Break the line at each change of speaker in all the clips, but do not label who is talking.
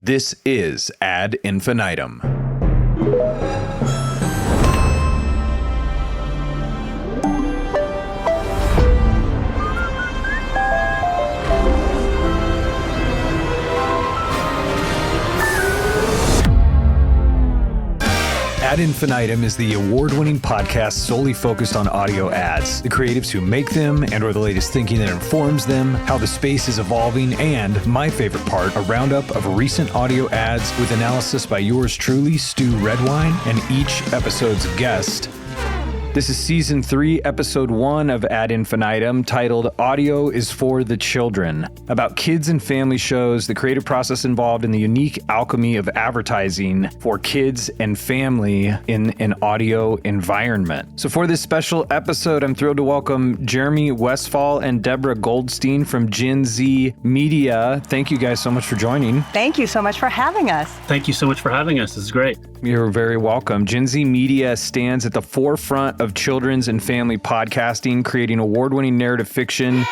This is Ad Infinitum. Ad Infinitum is the award-winning podcast solely focused on audio ads, the creatives who make them and/or the latest thinking that informs them, how the space is evolving, and, my favorite part, a roundup of recent audio ads with analysis by yours truly, Stew Redwine, and each episode's guest. This is Season 3, Episode 1 of Ad Infinitum, titled Audio is for the Children, about kids and family shows, the creative process involved, in the unique alchemy of advertising for kids and family in an audio environment. So for this special episode, I'm thrilled to welcome Jeremy Westphal and Deborah Goldstein from Gen Z Media. Thank you guys so much for joining.
Thank you so much for having us.
Thank you so much for having us. This is great.
You're very welcome. Gen Z Media stands at the forefront of children's and family podcasting, creating award-winning narrative fiction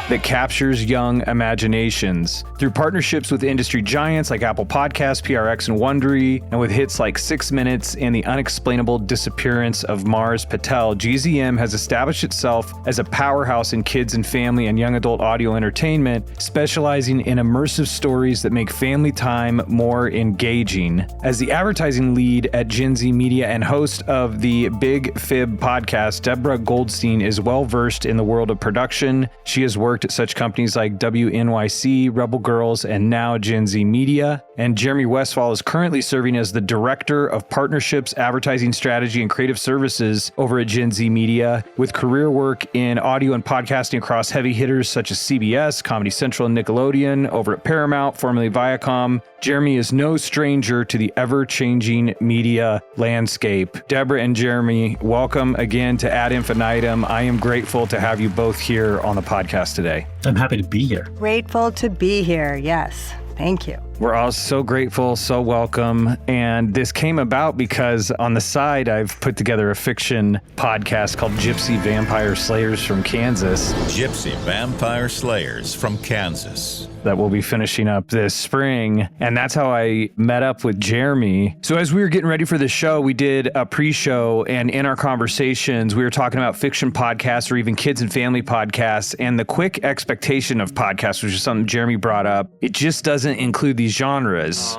that captures young imaginations. Through partnerships with industry giants like Apple Podcasts, PRX, and Wondery, and with hits like 6 Minutes and the Unexplainable Disappearance of Mars Patel, GZM has established itself as a powerhouse in kids and family and young adult audio entertainment, specializing in immersive stories that make family time more engaging. As the advertising lead at Gen Z Media and host of the Big Fib podcast, Deborah Goldstein is well-versed in the world of production. She has worked at such companies like WNYC, Rebel Girls, and now Gen Z Media. And Jeremy Westphal is currently serving as the Director of Partnerships, Advertising Strategy, and Creative Services over at Gen Z Media, with career work in audio and podcasting across heavy hitters such as CBS, Comedy Central, and Nickelodeon, over at Paramount, formerly Viacom. Jeremy is no stranger to the ever-changing media landscape. Deborah and Jeremy, welcome again to Ad Infinitum. I am grateful to have you both here on the podcast today.
I'm happy to be here.
Grateful to be here. Yes. Thank you.
We're all so grateful, so welcome. And this came about because on the side, I've put together a fiction podcast called Gypsy Vampire Slayers from Kansas.
Gypsy Vampire Slayers from Kansas.
That we'll be finishing up this spring. And that's how I met up with Jeremy. So as we were getting ready for the show, we did a pre-show, and in our conversations, we were talking about fiction podcasts or even kids and family podcasts, and the quick expectation of podcasts, which is something Jeremy brought up. It just doesn't include these genres.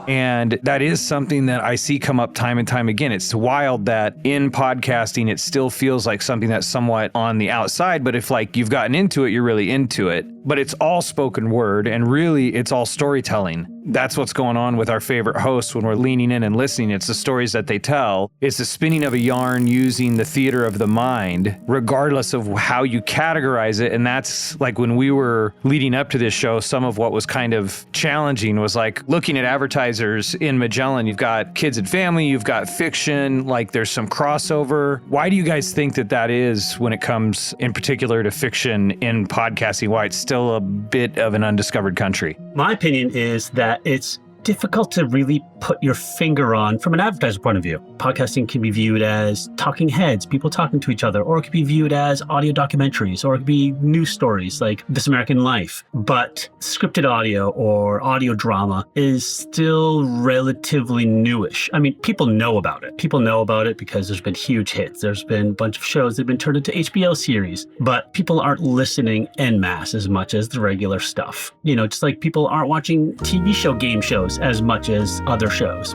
And that is something that I see come up time and time again. It's wild that in podcasting, it still feels like something that's somewhat on the outside, but if like you've gotten into it, you're really into it. But it's all spoken word, and really it's all storytelling. That's what's going on with our favorite hosts when we're leaning in and listening. It's the stories that they tell. It's the spinning of a yarn using the theater of the mind, regardless of how you categorize it. And that's like when we were leading up to this show, some of what was kind of challenging was like looking at advertisers in Magellan. You've got kids and family, you've got fiction, like there's some crossover. Why do you guys think that that is when it comes in particular to fiction in podcasting? Why it's still a bit of an undiscovered country?
My opinion is that it's difficult to really put your finger on from an advertiser point of view. Podcasting can be viewed as talking heads, people talking to each other, or it could be viewed as audio documentaries, or it could be news stories like This American Life. But scripted audio or audio drama is still relatively newish. I mean, people know about it. People know about it because there's been huge hits. There's been a bunch of shows that have been turned into HBO series, but people aren't listening en masse as much as the regular stuff. You know, just like people aren't watching TV show game shows as much as other shows.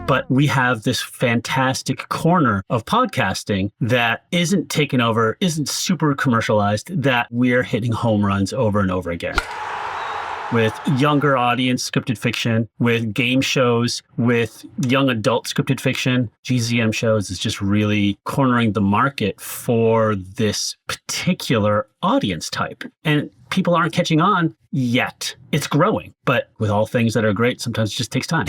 But we have this fantastic corner of podcasting that isn't taken over, isn't super commercialized, that we're hitting home runs over and over again. With younger audience scripted fiction, with game shows, with young adult scripted fiction, GZM shows is just really cornering the market for this particular audience type. And people aren't catching on yet. It's growing, but with all things that are great, sometimes it just takes time.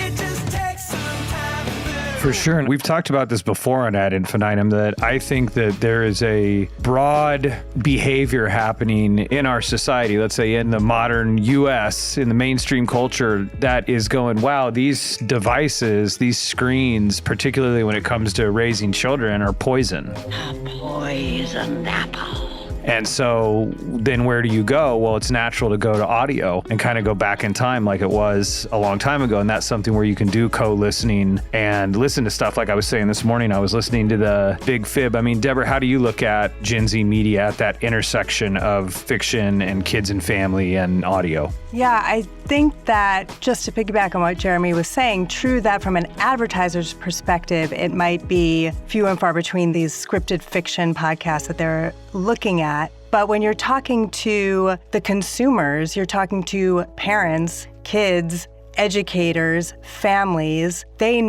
For sure. And we've talked about this before on Ad Infinitum, that I think that there is a broad behavior happening in our society, let's say in the modern US, in the mainstream culture, that is going, wow, these devices, these screens, particularly when it comes to raising children, are poison.
A poisoned apple
And so then where do you go? Well, it's natural to go to audio and kind of go back in time like it was a long time ago. And that's something where you can do co-listening and listen to stuff. Like I was saying this morning, I was listening to the Big Fib. I mean, Deborah, how do you look at Gen Z media at that intersection of fiction and kids and family and audio?
Yeah, I think that just to piggyback on what Jeremy was saying, true that from an advertiser's perspective, it might be few and far between these scripted fiction podcasts that they're looking at. But when you're talking to the consumers, you're talking to parents, kids, educators, families, we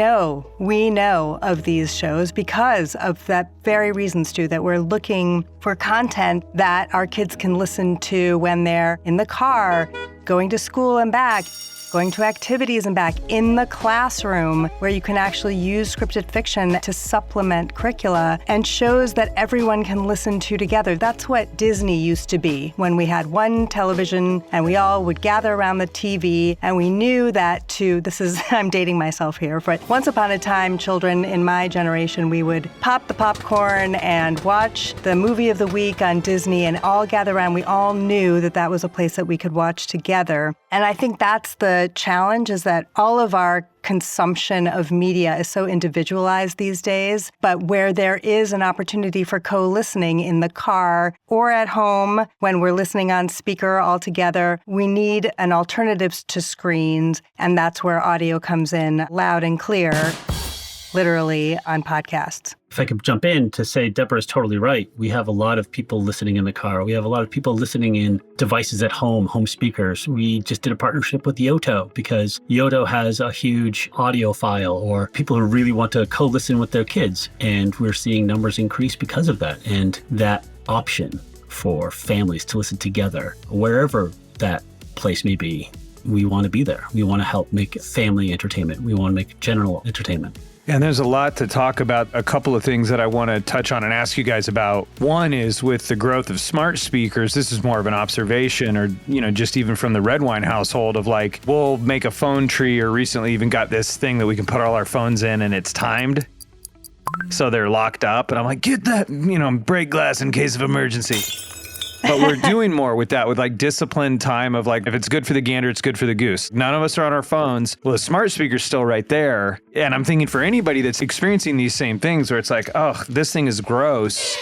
know of these shows because of that very reason, Stu, that we're looking for content that our kids can listen to when they're in the car, going to school and back, going to activities and back, in the classroom, where you can actually use scripted fiction to supplement curricula and shows that everyone can listen to together. That's what Disney used to be when we had one television and we all would gather around the TV, and we knew that I'm dating myself here, but once upon a time, children in my generation, we would pop the popcorn and watch the movie of the week on Disney and all gather around. We all knew that that was a place that we could watch together. And I think that's the challenge, is that all of our consumption of media is so individualized these days, but where there is an opportunity for co-listening in the car or at home when we're listening on speaker all together, we need an alternative to screens, and that's where audio comes in loud and clear, literally on podcasts.
If I could jump in to say, Deborah is totally right. We have a lot of people listening in the car. We have a lot of people listening in devices at home speakers. We just did a partnership with Yoto because Yoto has a huge audio file, or people who really want to co-listen with their kids. And we're seeing numbers increase because of that. And that option for families to listen together, wherever that place may be, we want to be there. We want to help make family entertainment. We want to make general entertainment.
And there's a lot to talk about. A couple of things that I want to touch on and ask you guys about. One is with the growth of smart speakers, this is more of an observation, or, just even from the Redwine household, of like, we'll make a phone tree, or recently even got this thing that we can put all our phones in and it's timed. So they're locked up. And I'm like, get that, break glass in case of emergency. But we're doing more with that, with like disciplined time of like, if it's good for the gander, it's good for the goose. None of us are on our phones. Well, the smart speaker's still right there. And I'm thinking for anybody that's experiencing these same things where it's like, oh, this thing is gross.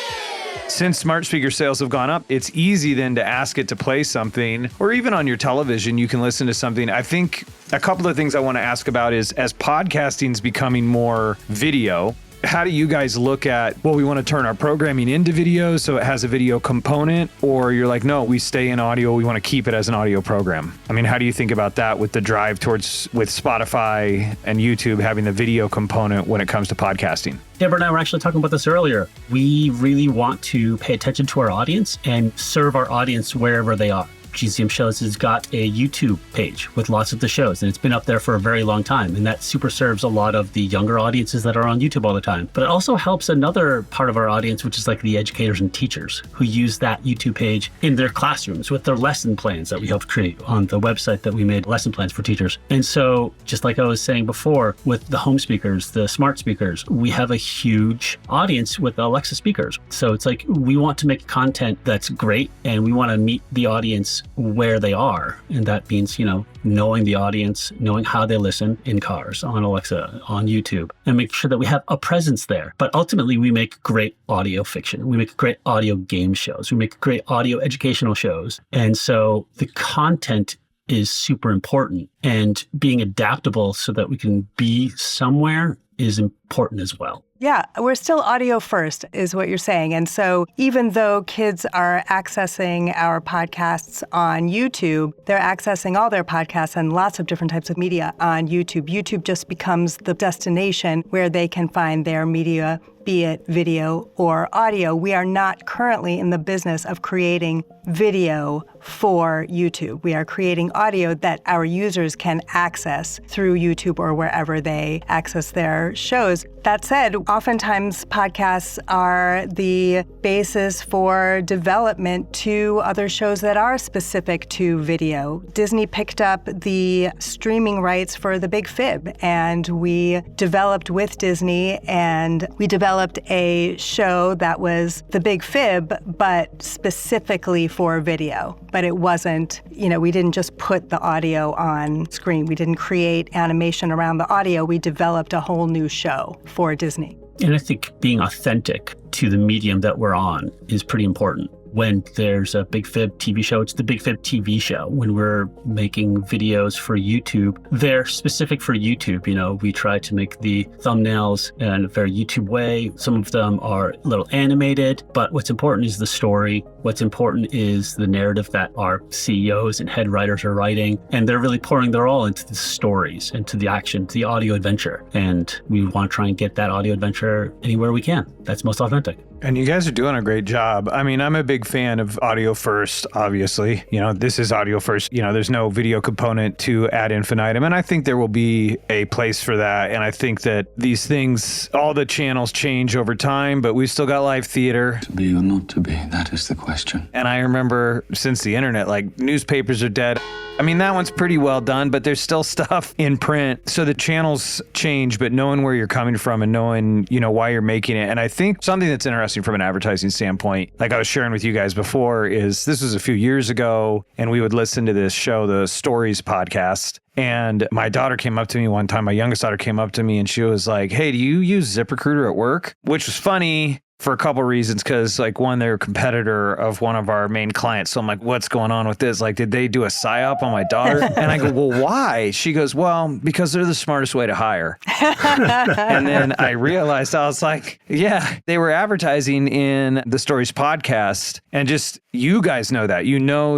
Since smart speaker sales have gone up, it's easy then to ask it to play something, or even on your television, you can listen to something. I think a couple of things I want to ask about is, as podcasting is becoming more video, how do you guys look at, well, we want to turn our programming into video so it has a video component, or you're like, no, we stay in audio, we want to keep it as an audio program? I mean, how do you think about that with the drive towards, with Spotify and YouTube having the video component when it comes to podcasting?
Deborah and I were actually talking about this earlier. We really want to pay attention to our audience and serve our audience wherever they are. GCM Shows has got a YouTube page with lots of the shows, and it's been up there for a very long time. And that super serves a lot of the younger audiences that are on YouTube all the time. But it also helps another part of our audience, which is like the educators and teachers who use that YouTube page in their classrooms with their lesson plans that we helped create on the website that we made, lesson plans for teachers. And so, just like I was saying before, with the home speakers, the smart speakers, we have a huge audience with Alexa speakers. So it's like, we want to make content that's great, and we want to meet the audience where they are. And that means, knowing the audience, knowing how they listen in cars, on Alexa, on YouTube, and make sure that we have a presence there. But ultimately, we make great audio fiction. We make great audio game shows. We make great audio educational shows. And so the content is super important, and being adaptable so that we can be somewhere is important as well.
Yeah, we're still audio first, is what you're saying. And so even though kids are accessing our podcasts on YouTube, they're accessing all their podcasts and lots of different types of media on YouTube. YouTube just becomes the destination where they can find their media, be it video or audio. We are not currently in the business of creating video for YouTube. We are creating audio that our users can access through YouTube or wherever they access their shows. That said, oftentimes podcasts are the basis for development to other shows that are specific to video. Disney picked up the streaming rights for the Big Fib, and we developed with Disney, and we developed a show that was the Big Fib, but specifically for video. But it wasn't, we didn't just put the audio on screen. We didn't create animation around the audio. We developed a whole new show for Disney.
And I think being authentic to the medium that we're on is pretty important. When there's a Big Fib TV show, it's the Big Fib TV show. When we're making videos for YouTube, they're specific for YouTube. We try to make the thumbnails in a very YouTube way. Some of them are a little animated, but what's important is the story. What's important is the narrative that our CEOs and head writers are writing. And they're really pouring their all into the stories, into the action, to the audio adventure. And we want to try and get that audio adventure anywhere we can. That's most authentic.
And you guys are doing a great job. I mean, I'm a big fan of audio first, obviously. This is audio first. There's no video component to Ad Infinitum. And I think there will be a place for that. And I think that these things, all the channels change over time, but we've still got live theater.
To be or not to be, that is the question.
And I remember since the internet, newspapers are dead. I mean, that one's pretty well done, but there's still stuff in print. So the channels change, but knowing where you're coming from and knowing, why you're making it. And I think something that's interesting from an advertising standpoint, like I was sharing with you guys before, is this was a few years ago, and we would listen to this show, the Stories podcast. And my daughter came up to me one time, my youngest daughter came up to me and she was like, "Hey, do you use ZipRecruiter at work?" Which was funny for a couple reasons, because one, they're a competitor of one of our main clients. So I'm like, what's going on with this? Did they do a psyop on my daughter? And I go, well, why? She goes, well, because they're the smartest way to hire. And then I realized, I was like, yeah, they were advertising in the Stories podcast. And just, you guys know that.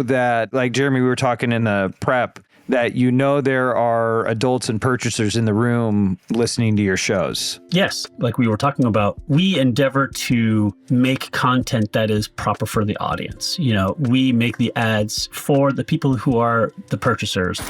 That, Jeremy, we were talking in the prep, that there are adults and purchasers in the room listening to your shows.
Yes, like we were talking about, we endeavor to make content that is proper for the audience. We make the ads for the people who are the purchasers,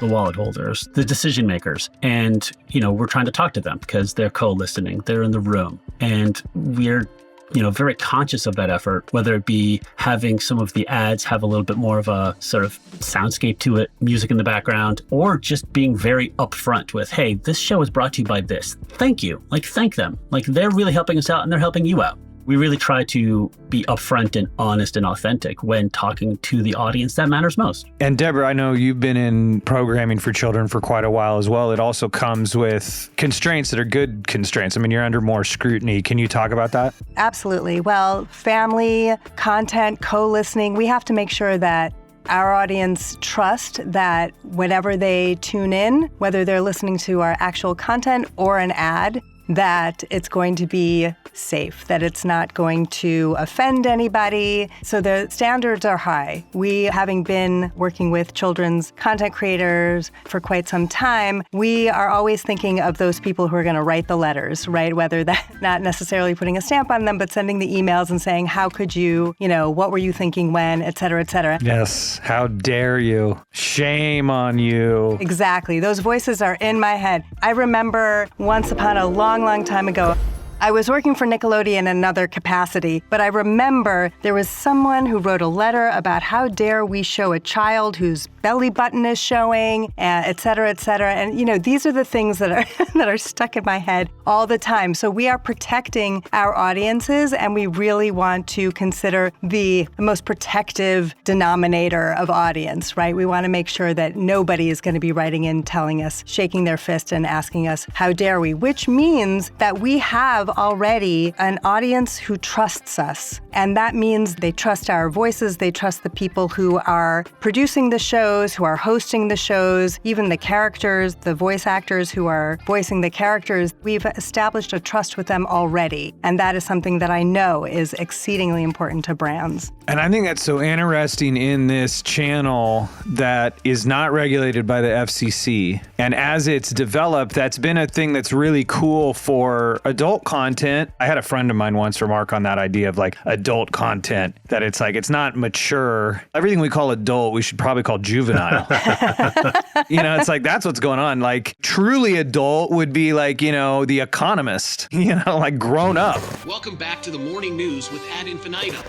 the wallet holders, the decision makers. And, we're trying to talk to them because they're co-listening, they're in the room. And we're very conscious of that effort, whether it be having some of the ads have a little bit more of a sort of soundscape to it, music in the background, or just being very upfront with, hey, this show is brought to you by this. Thank you. Thank them. They're really helping us out and they're helping you out. We really try to be upfront and honest and authentic when talking to the audience that matters most.
And Deborah, I know you've been in programming for children for quite a while as well. It also comes with constraints that are good constraints. I mean, you're under more scrutiny. Can you talk about that?
Absolutely. Well, family, content, co-listening, we have to make sure that our audience trust that whenever they tune in, whether they're listening to our actual content or an ad, that it's going to be safe, that it's not going to offend anybody. So the standards are high. We, having been working with children's content creators for quite some time, we are always thinking of those people who are going to write the letters, right? Whether that, not necessarily putting a stamp on them, but sending the emails and saying, how could you, what were you thinking when, et cetera, et cetera.
Yes. How dare you? Shame on you.
Exactly. Those voices are in my head. I remember once upon a long time ago, I was working for Nickelodeon in another capacity, but I remember there was someone who wrote a letter about how dare we show a child whose belly button is showing, et cetera, et cetera. And, these are the things that are that are stuck in my head all the time. So we are protecting our audiences, and we really want to consider the most protective denominator of audience, right? We want to make sure that nobody is going to be writing in telling us, shaking their fist and asking us, how dare we? Which means that we have already an audience who trusts us. And that means they trust our voices, they trust the people who are producing the shows, who are hosting the shows, even the characters, the voice actors who are voicing the characters. We've established a trust with them already. And that is something that I know is exceedingly important to brands.
And I think that's so interesting in this channel that is not regulated by the FCC. And as it's developed, that's been a thing that's really cool for adult content content. I had a friend of mine once remark on that idea of like adult content, that it's like, it's not mature. Everything we call adult, we should probably call juvenile. It's like, that's what's going on. Like truly adult would be like, The Economist, like grown up.
Welcome back to the morning news with Ad Infinitum.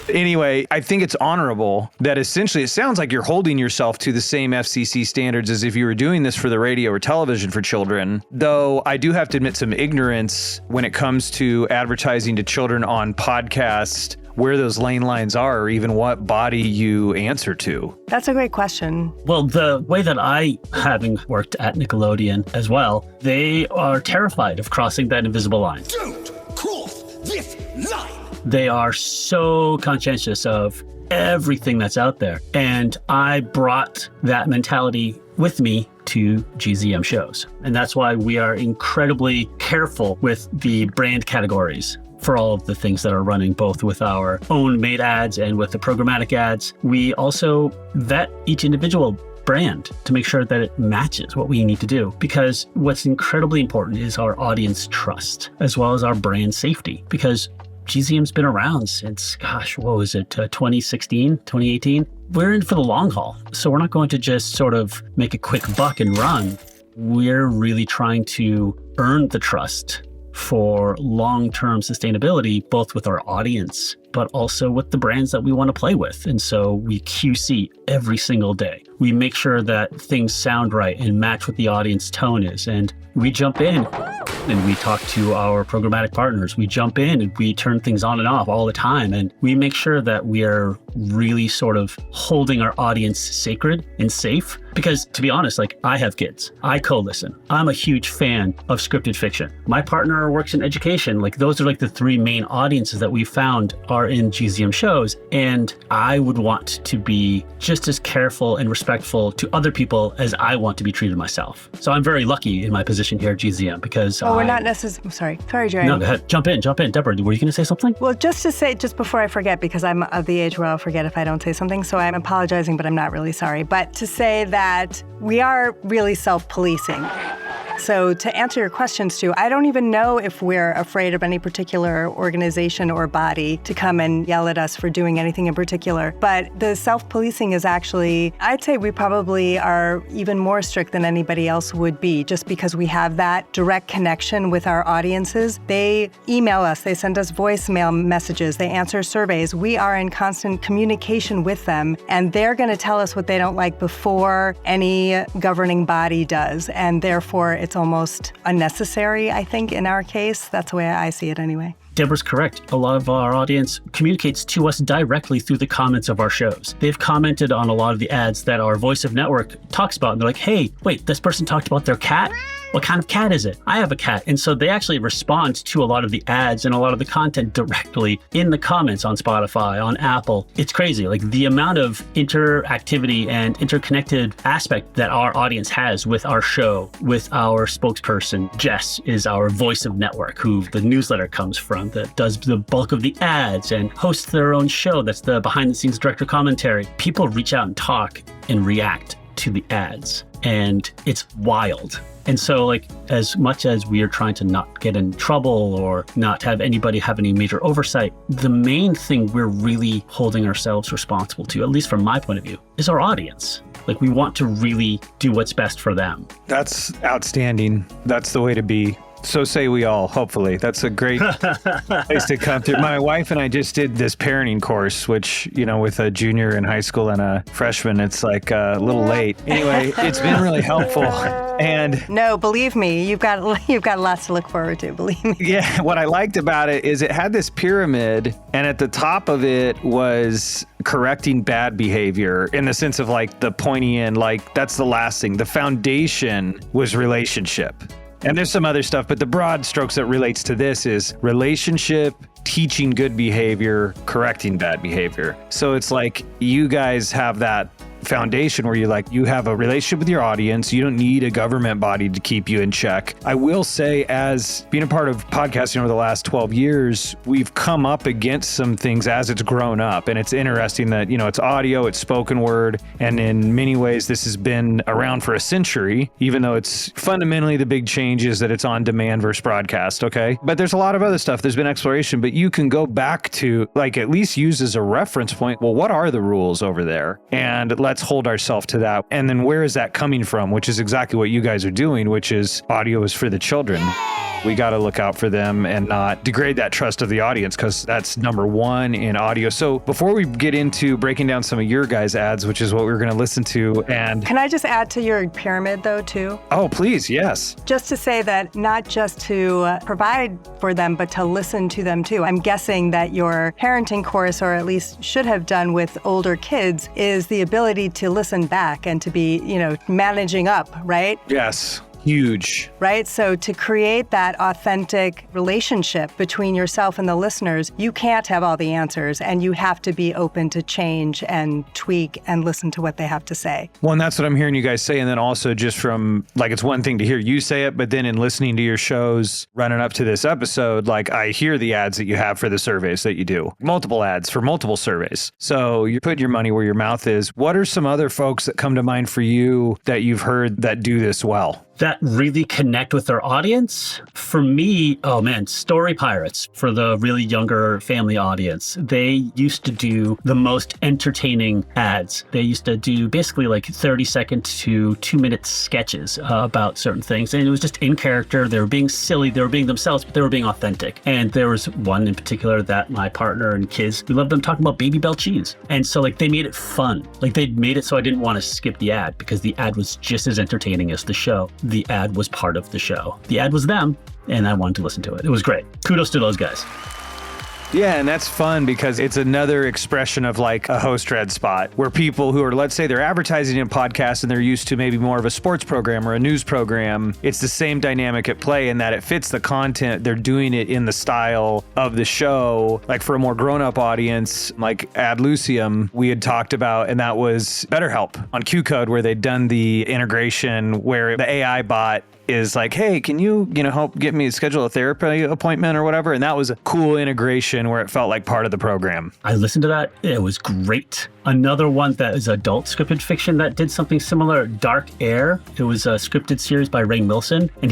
Anyway, I think it's honorable that essentially it sounds like you're holding yourself to the same FCC standards as if you were doing this for the radio or television for children. Though I do have to admit some ignorance when it comes to advertising to children on podcasts, where those lane lines are, or even what body you answer to.
That's a great question.
Well, the way that I, having worked at Nickelodeon as well, they are terrified of crossing that invisible line.
Don't cross this line.
They are so conscientious of everything that's out there. And I brought that mentality with me to GZM shows. And that's why we are incredibly careful with the brand categories for all of the things that are running, both with our own made ads and with the programmatic ads. We also vet each individual brand to make sure that it matches what we need to do. Because what's incredibly important is our audience trust, as well as our brand safety. Because GZM's been around since, 2016, 2018? We're in for the long haul. So we're not going to just sort of make a quick buck and run. We're really trying to earn the trust for long-term sustainability, both with our audience, but also with the brands that we want to play with. And so we QC every single day. We make sure that things sound right and match what the audience tone is. And we jump in and we talk to our programmatic partners. We jump in and we turn things on and off all the time. And we make sure that we are really sort of holding our audience sacred and safe. Because to be honest, like I have kids, I co-listen. I'm a huge fan of scripted fiction. My partner works in education. Like those are like the three main audiences that we found are in GZM shows. And I would want to be just as careful and respectful to other people as I want to be treated myself. So I'm very lucky in my position here at GZM because
we're not necessarily, sorry, Jeremy.
No, go ahead. Jump in. Deborah, were you going to say something?
Well, just to say, just before I forget, because I'm of the age where I'll forget if I don't say something, so I'm apologizing, but I'm not really sorry. But to say that we are really self-policing. So to answer your question, Stu, I don't even know if we're afraid of any particular organization or body to come and yell at us for doing anything in particular. But the self-policing is actually, I'd say we probably are even more strict than anybody else would be, just because we have that direct connection with our audiences. They email us, they send us voicemail messages, they answer surveys. We are in constant communication with them, and they're going to tell us what they don't like before any governing body does. And therefore, it's almost unnecessary, I think, in our case. That's the way I see it anyway.
Deborah's correct. A lot of our audience communicates to us directly through the comments of our shows. They've commented on a lot of the ads that our Voice of Network talks about. And they're like, hey, wait, this person talked about their cat? What kind of cat is it? I have a cat. And so they actually respond to a lot of the ads and a lot of the content directly in the comments on Spotify, on Apple. It's crazy. Like the amount of interactivity and interconnected aspect that our audience has with our show, with our spokesperson. Jess is our Voice of Network, who the newsletter comes from, that does the bulk of the ads and hosts their own show. That's the behind the scenes director commentary. People reach out and talk and react to the ads. And it's wild. And so, like, as much as we are trying to not get in trouble or not have anybody have any major oversight, the main thing we're really holding ourselves responsible to, at least from my point of view, is our audience. Like, we want to really do what's best for them.
That's outstanding. That's the way to be. So say we all, hopefully. That's a great place to come through. My wife and I just did this parenting course, which, with a junior in high school and a freshman, it's like a little late. Anyway, it's been really helpful. And
no, believe me, you've got lots to look forward to, believe me.
Yeah, what I liked about it is it had this pyramid, and at the top of it was correcting bad behavior, in the sense of like the pointy end, like that's the last thing. The foundation was relationship. And there's some other stuff, but the broad strokes that relates to this is relationship, teaching good behavior, correcting bad behavior. So it's like you guys have that foundation where you have a relationship with your audience. You don't need a government body to keep you in check. I will say, as being a part of podcasting over the last 12 years, we've come up against some things as it's grown up. And it's interesting that, it's audio, it's spoken word. And in many ways, this has been around for a century, even though it's fundamentally the big change is that it's on demand versus broadcast. Okay. But there's a lot of other stuff. There's been exploration, but you can go back to at least use as a reference point. Well, what are the rules over there? And let's hold ourselves to that. And then where is that coming from? Which is exactly what you guys are doing, which is audio is for the children. We got to look out for them and not degrade that trust of the audience, because that's number one in audio. So before we get into breaking down some of your guys' ads, which is what we're going to listen to, and
can I just add to your pyramid though too?
Oh, please, yes.
Just to say that not just to provide for them, but to listen to them too. I'm guessing that your parenting course, or at least should have done with older kids, is the ability to listen back and to be, managing up, right?
Yes. Huge.
Right? So to create that authentic relationship between yourself and the listeners, you can't have all the answers, and you have to be open to change and tweak and listen to what they have to say.
Well, and that's what I'm hearing you guys say. And then also just from it's one thing to hear you say it, but then in listening to your shows running up to this episode, I hear the ads that you have for the surveys that you do. Multiple ads for multiple surveys. So you put your money where your mouth is. What are some other folks that come to mind for you that you've heard that do this well?
That really connect with their audience? For me, Story Pirates, for the really younger family audience. They used to do the most entertaining ads. They used to do basically 30-second to 2-minute sketches about certain things. And it was just in character. They were being silly. They were being themselves, but they were being authentic. And there was one in particular that my partner and kids, we loved them talking about Baby Bell cheese. And so they made it fun. They made it so I didn't want to skip the ad, because the ad was just as entertaining as the show. The ad was part of the show. The ad was them, and I wanted to listen to it. It was great. Kudos to those guys.
Yeah, and that's fun because it's another expression of a host read spot where people who are, let's say they're advertising in podcasts and they're used to maybe more of a sports program or a news program. It's the same dynamic at play in that it fits the content. They're doing it in the style of the show. For a more grown-up audience, Ad Lucium, we had talked about, and that was BetterHelp on Q Code, where they'd done the integration where the AI bot is hey, can you, help get me schedule a therapy appointment or whatever? And that was a cool integration where it felt like part of the program.
I listened to that. It was great. Another one that is adult scripted fiction that did something similar, Dark Air. It was a scripted series by Ray Milson, and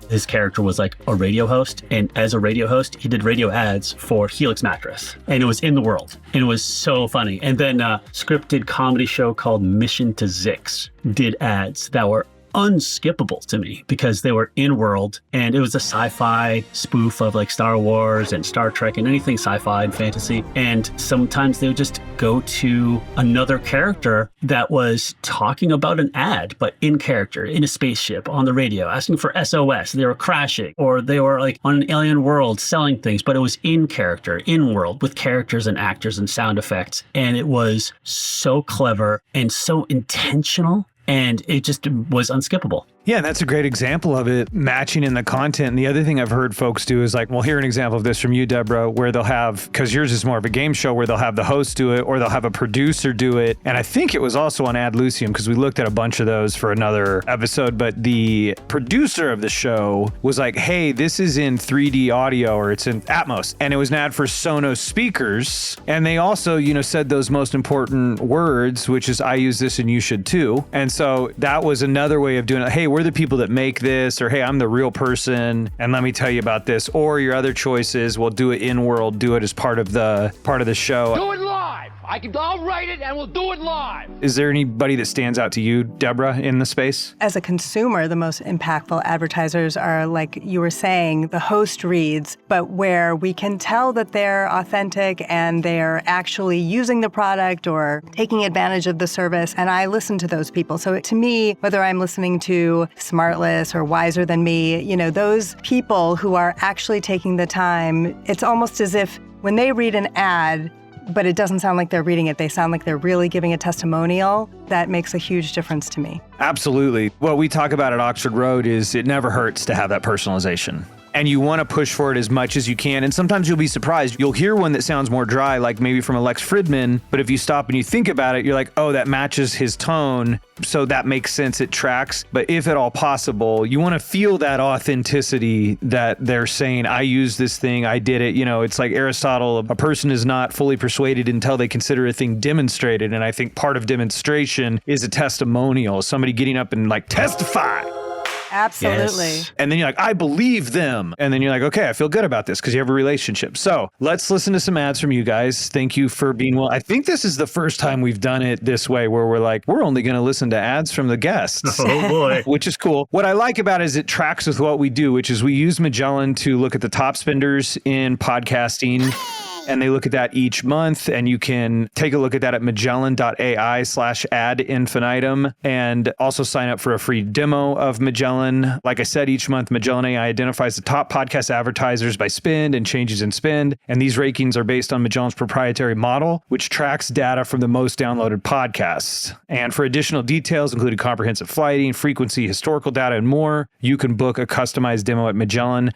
his character was a radio host. And as a radio host, he did radio ads for Helix Mattress. And it was in the world. And it was so funny. And then a scripted comedy show called Mission to Zix did ads that were unskippable to me because they were in world, and it was a sci-fi spoof of Star Wars and Star Trek and anything sci-fi and fantasy. And sometimes they would just go to another character that was talking about an ad, but in character, in a spaceship, on the radio, asking for SOS. They were crashing, or they were on an alien world selling things, but it was in character, in world, with characters and actors and sound effects. And it was so clever and so intentional. And it just was unskippable.
Yeah, that's a great example of it matching in the content. And the other thing I've heard folks do is we'll hear an example of this from you, Deborah, where they'll have, because yours is more of a game show, where they'll have the host do it, or they'll have a producer do it. And I think it was also on Ad Lucium, because we looked at a bunch of those for another episode. But the producer of the show was hey, this is in 3D audio, or it's in Atmos. And it was an ad for Sonos speakers. And they also, said those most important words, which is, I use this and you should too. And so that was another way of doing it. Hey, we're the people that make this, or hey, I'm the real person, and let me tell you about this. Or your other choices, we'll do it in world, do it as part of the show.
Do it live. I'll write it and we'll do it live.
Is there anybody that stands out to you, Deborah, in the space?
As a consumer, the most impactful advertisers are, like you were saying, the host reads, but where we can tell that they're authentic and they're actually using the product or taking advantage of the service. And I listen to those people. So to me, whether I'm listening to Smartless or Wiser Than Me, those people who are actually taking the time, it's almost as if when they read an ad, but it doesn't sound like they're reading it. They sound like they're really giving a testimonial. That makes a huge difference to me.
Absolutely. What we talk about at Oxford Road is it never hurts to have that personalization. and you want to push for it as much as you can. And sometimes you'll be surprised. You'll hear one that sounds more dry, like maybe from a Lex Fridman, but if you stop and you think about it, you're like, oh, that matches his tone. So that makes sense. It tracks. But if at all possible, you want to feel that authenticity that they're saying, I use this thing, I did it. You know, it's like Aristotle, a person is not fully persuaded until they consider a thing demonstrated. And I think part of demonstration is a testimonial, somebody getting up and like, testify.
Absolutely.
Yes.
And then you're like, I believe them. And then you're like, okay, I feel good about this because you have a relationship. So let's listen to some ads from you guys. Thank you for being I think this is the first time we've done it this way where we're like, we're only going to listen to ads from the guests.
Oh boy.
Which is cool. What I like about it is it tracks with what we do, which is we use Magellan to look at the top spenders in podcasting. And they look at that each month, and you can take a look at that at magellan.ai/ad infinitum, and also sign up for a free demo of Magellan. Like I said, each month, Magellan AI identifies the top podcast advertisers by spend and changes in spend. And these rankings are based on Magellan's proprietary model, which tracks data from the most downloaded podcasts. And for additional details, including comprehensive flighting, frequency, historical data, and more, you can book a customized demo at magellan.ai/ad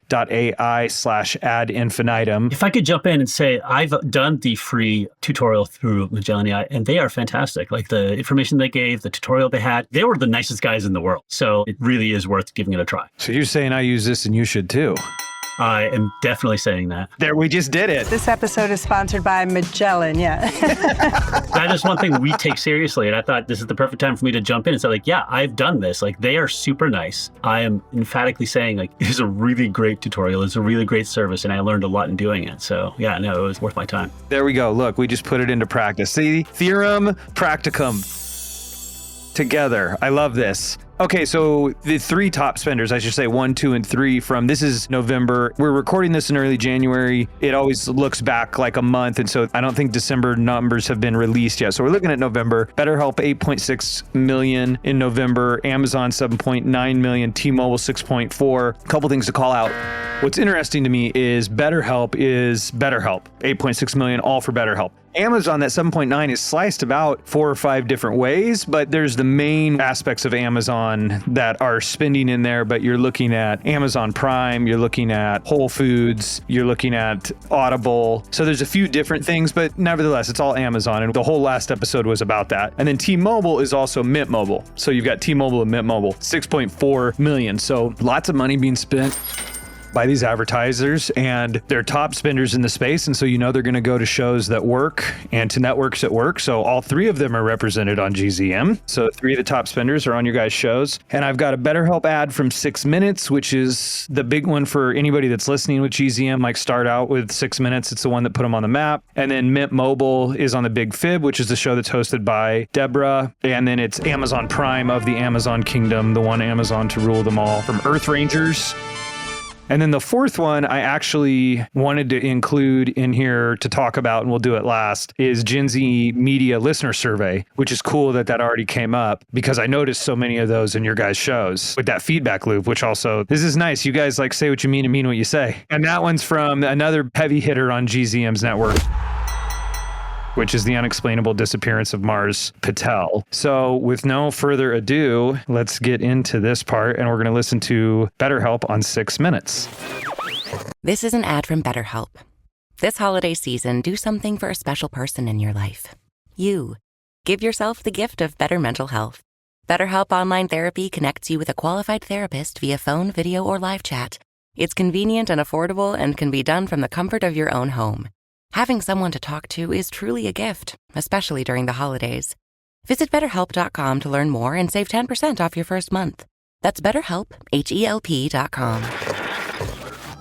infinitum.
If I could jump in and say, I've done the free tutorial through Magellan AI, and they are fantastic. Like the information they gave, the tutorial they had, they were the nicest guys in the world. So it really is worth giving it a try.
So you're saying I use this and you should too?
I am definitely saying that.
There, we just did it.
This episode is sponsored by Magellan, yeah.
That is one thing we take seriously. And I thought this is the perfect time for me to jump in and say, like, yeah, I've done this. Like, they are super nice. I am emphatically saying, like, it is a really great tutorial. It's a really great service. And I learned a lot in doing it. So, yeah, no, it was worth my time.
There we go. Look, we just put it into practice. See, theorem practicum together. I love this. Okay, so the three top spenders, I should say 1, 2, and 3 from, this is November. We're recording this in early January. It always looks back like a month, and so I don't think December numbers have been released yet. So we're looking at November. BetterHelp, 8.6 million in November. Amazon, 7.9 million. T-Mobile, 6.4. A couple things to call out. What's interesting to me is BetterHelp is BetterHelp. 8.6 million, all for BetterHelp. Amazon, that 7.9 is sliced about 4 or 5 different ways, but there's the main aspects of Amazon that are spending in there, but you're looking at Amazon Prime, you're looking at Whole Foods, you're looking at Audible. So there's a few different things, but nevertheless, it's all Amazon. And the whole last episode was about that. And then T-Mobile is also Mint Mobile. So you've got T-Mobile and Mint Mobile, 6.4 million. So lots of money being spent by these advertisers, and they're top spenders in the space. And so, you know, they're going to go to shows that work and to networks that work. So all 3 of them are represented on GZM. So 3 of the top spenders are on your guys' shows. And I've got a BetterHelp ad from 6 minutes, which is the big one for anybody that's listening with GZM, like start out with 6 minutes. It's the one that put them on the map. And then Mint Mobile is on the Big Fib, which is the show that's hosted by Deborah. And then it's Amazon Prime of the Amazon Kingdom, the one Amazon to rule them all, from Earth Rangers. And then the 4th one I actually wanted to include in here to talk about, and we'll do it last, is Gen Z Media Listener Survey, which is cool that already came up because I noticed so many of those in your guys' shows with that feedback loop, which also, this is nice. You guys like say what you mean and mean what you say. And that one's from another heavy hitter on GZM's network, which is the Unexplainable Disappearance of Mars, Patel. So with no further ado, let's get into this part, and we're going to listen to BetterHelp on 6 minutes.
This is an ad from BetterHelp. This holiday season, do something for a special person in your life. You. Give yourself the gift of better mental health. BetterHelp Online Therapy connects you with a qualified therapist via phone, video, or live chat. It's convenient and affordable and can be done from the comfort of your own home. Having someone to talk to is truly a gift, especially during the holidays. Visit BetterHelp.com to learn more and save 10% off your first month. That's BetterHelp, HELP.com.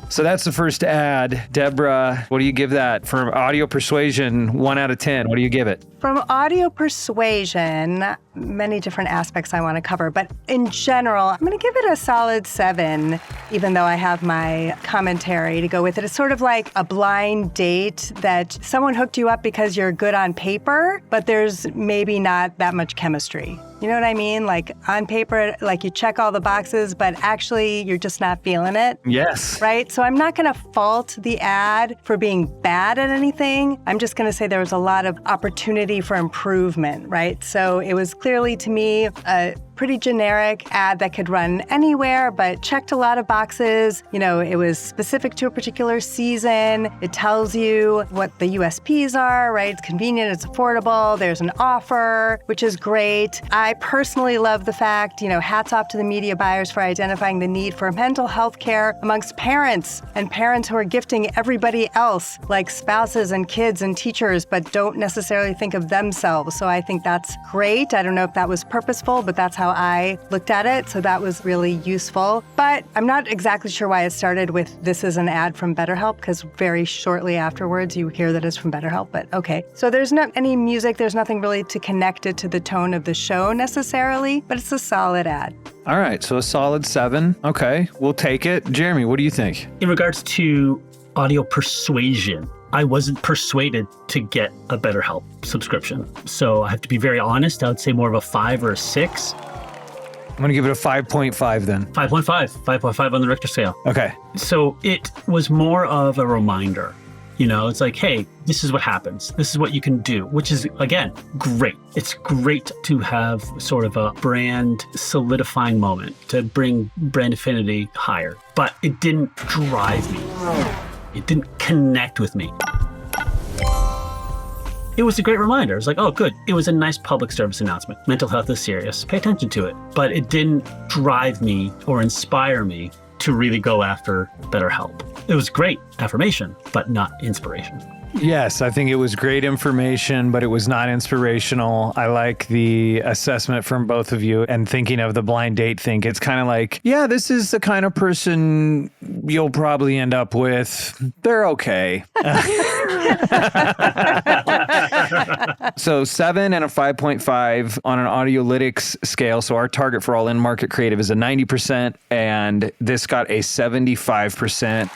So that's the first ad. Deborah, what do you give that? For audio persuasion, 1 out of 10, what do you give it?
From audio persuasion, many different aspects I want to cover, but in general, I'm going to give it a solid 7, even though I have my commentary to go with it. It's sort of like a blind date that someone hooked you up because you're good on paper, but there's maybe not that much chemistry. You know what I mean? Like on paper, like you check all the boxes, but actually you're just not feeling it.
Yes.
Right? So I'm not going to fault the ad for being bad at anything. I'm just going to say there was a lot of opportunity for improvement, right? So it was clearly to me a pretty generic ad that could run anywhere, but checked a lot of boxes. You know, it was specific to a particular season. It tells you what the USPs are, right? It's convenient, it's affordable, there's an offer, which is great. I personally love the fact, you know, hats off to the media buyers for identifying the need for mental health care amongst parents and parents who are gifting everybody else, like spouses and kids and teachers, but don't necessarily think of themselves. So I think that's great. I don't know if that was purposeful, but that's how I looked at it. So that was really useful. But I'm not exactly sure why it started with this is an ad from BetterHelp, because very shortly afterwards you hear that it's from BetterHelp, but okay. So there's not any music, there's nothing really to connect it to the tone of the show necessarily, but it's a solid ad.
All right, so a solid 7. Okay, we'll take it. Jeremy, what do you think?
In regards to audio persuasion, I wasn't persuaded to get a BetterHelp subscription. So I have to be very honest. I would say more of a 5 or a 6.
I'm going to give it a 5.5 then.
5.5 on the Richter scale.
Okay.
So it was more of a reminder. You know, it's like, hey, this is what happens. This is what you can do, which is, again, great. It's great to have sort of a brand solidifying moment to bring brand affinity higher. But it didn't drive me. It didn't connect with me. It was a great reminder. It was like, oh, good. It was a nice public service announcement. Mental health is serious. Pay attention to it. But it didn't drive me or inspire me to really go after BetterHelp. It was great affirmation, but not inspiration.
Yes, I think it was great information, but it was not inspirational. I like the assessment from both of you, and thinking of the blind date thing. It's kind of like, yeah, this is the kind of person you'll probably end up with. They're okay. So 7 and a 5.5 on an Audiolytics scale. So our target for all in-market creative is a 90%, and this got a 75%.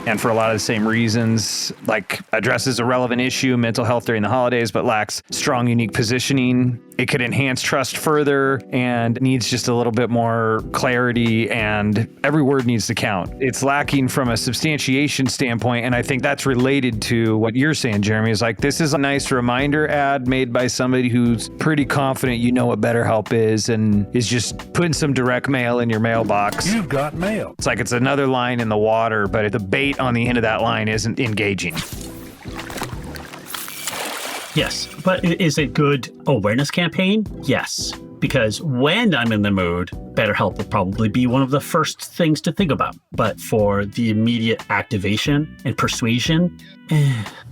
And for a lot of the same reasons, like addresses a relevant issue, mental health during the holidays, but lacks strong, unique positioning. It could enhance trust further and needs just a little bit more clarity, and every word needs to count. It's lacking from a substantiation standpoint, and I think that's related to what you're saying, Jeremy, is like, this is a nice reminder ad made by somebody who's pretty confident you know what BetterHelp is and is just putting some direct mail in your mailbox.
You've got mail.
It's like it's another line in the water, but the bait on the end of that line isn't engaging.
Yes, but is it good awareness campaign? Yes, because when I'm in the mood, BetterHelp will probably be one of the first things to think about. But for the immediate activation and persuasion,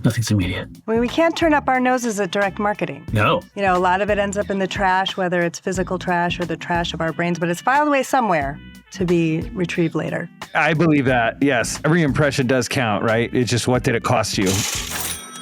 nothing's immediate.
I mean, we can't turn up our noses at direct marketing.
No.
You know, a lot of it ends up in the trash, whether it's physical trash or the trash of our brains, but it's filed away somewhere to be retrieved later.
I believe that, yes. Every impression does count, right? It's just, what did it cost you?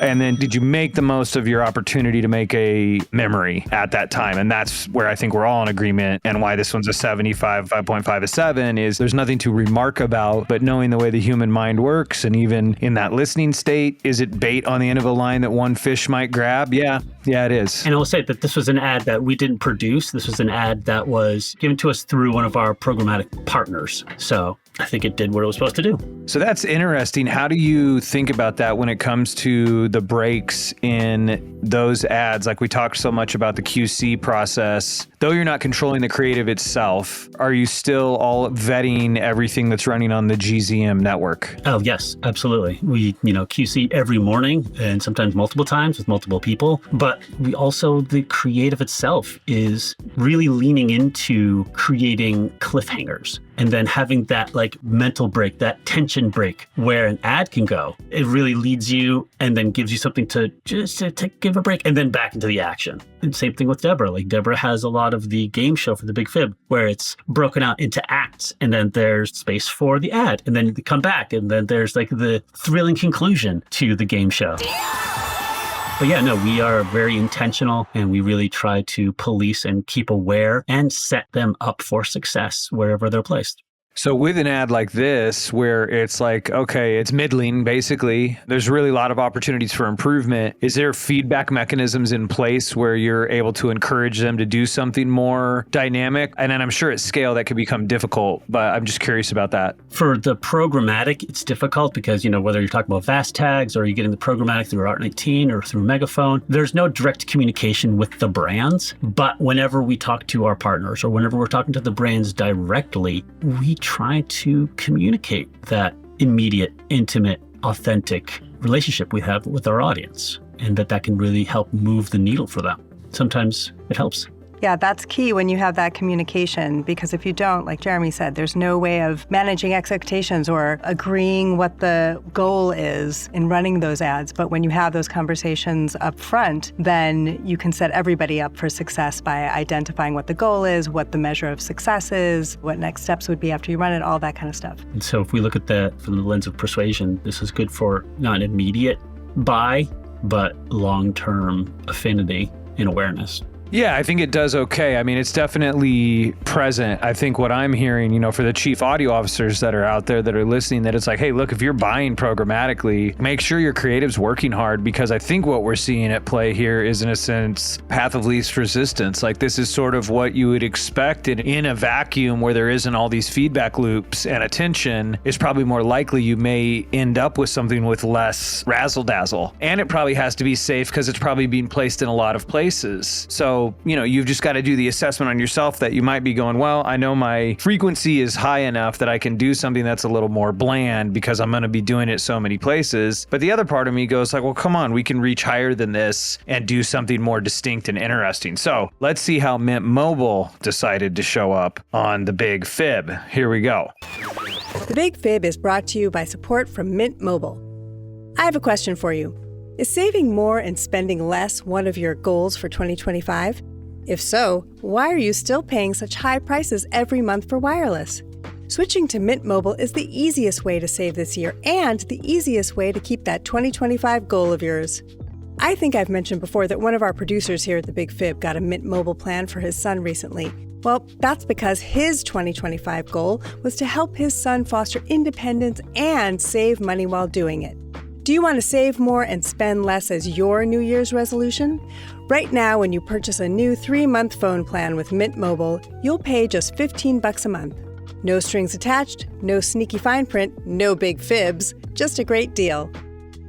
And then did you make the most of your opportunity to make a memory at that time? And that's where I think we're all in agreement, and why this one's a 75, 5.5, a 7 is there's nothing to remark about, but knowing the way the human mind works, and even in that listening state, is it bait on the end of a line that one fish might grab? Yeah, it is.
And I will say that this was an ad that we didn't produce. This was an ad that was given to us through one of our programmatic partners. So I think it did what it was supposed to do.
So that's interesting. How do you think about that when it comes to the breaks in those ads? Like, we talked so much about the QC process. Though you're not controlling the creative itself, are you still all vetting everything that's running on the GZM network?
Oh, yes, absolutely. We, QC every morning, and sometimes multiple times with multiple people. But we also, the creative itself is really leaning into creating cliffhangers. And then having that mental break, that tension break where an ad can go. It really leads you and then gives you something to just to give a break and then back into the action. And same thing with Deborah. Deborah has a lot of the game show for the Big Fib where it's broken out into acts, and then there's space for the ad, and then you come back, and then there's the thrilling conclusion to the game show. But yeah, no, we are very intentional, and we really try to police and keep aware and set them up for success wherever they're placed.
So with an ad like this, where it's like, okay, it's middling, basically, there's really a lot of opportunities for improvement. Is there feedback mechanisms in place where you're able to encourage them to do something more dynamic? And then I'm sure at scale that could become difficult, but I'm just curious about that.
For the programmatic, it's difficult because, whether you're talking about fast tags or you're getting the programmatic through Art19 or through Megaphone, there's no direct communication with the brands. But whenever we talk to our partners or whenever we're talking to the brands directly, we try to communicate that immediate, intimate, authentic relationship we have with our audience, and that can really help move the needle for them. Sometimes it helps.
Yeah, that's key when you have that communication, because if you don't, like Jeremy said, there's no way of managing expectations or agreeing what the goal is in running those ads. But when you have those conversations up front, then you can set everybody up for success by identifying what the goal is, what the measure of success is, what next steps would be after you run it, all that kind of stuff.
And so if we look at that from the lens of persuasion, this is good for not an immediate buy, but long-term affinity and awareness.
Yeah, I think it does okay. I mean, it's definitely present. I think what I'm hearing, for the chief audio officers that are out there that are listening, that it's like, hey, look, if you're buying programmatically, make sure your creative's working hard, because I think what we're seeing at play here is, in a sense, path of least resistance. Like, this is sort of what you would expect in a vacuum where there isn't all these feedback loops and attention. Is probably more likely you may end up with something with less razzle dazzle. And it probably has to be safe because it's probably being placed in a lot of places. So, you've just got to do the assessment on yourself that you might be going, well, I know my frequency is high enough that I can do something that's a little more bland because I'm going to be doing it so many places. But the other part of me goes like, well, come on, we can reach higher than this and do something more distinct and interesting. So let's see how Mint Mobile decided to show up on the Big Fib. Here we go.
The Big Fib is brought to you by support from Mint Mobile. I have a question for you. Is saving more and spending less one of your goals for 2025? If so, why are you still paying such high prices every month for wireless? Switching to Mint Mobile is the easiest way to save this year and the easiest way to keep that 2025 goal of yours. I think I've mentioned before that one of our producers here at the Big Fib got a Mint Mobile plan for his son recently. Well, that's because his 2025 goal was to help his son foster independence and save money while doing it. Do you want to save more and spend less as your New Year's resolution? Right now, when you purchase a new 3-month phone plan with Mint Mobile, you'll pay just $15 a month. No strings attached, no sneaky fine print, no big fibs, just a great deal.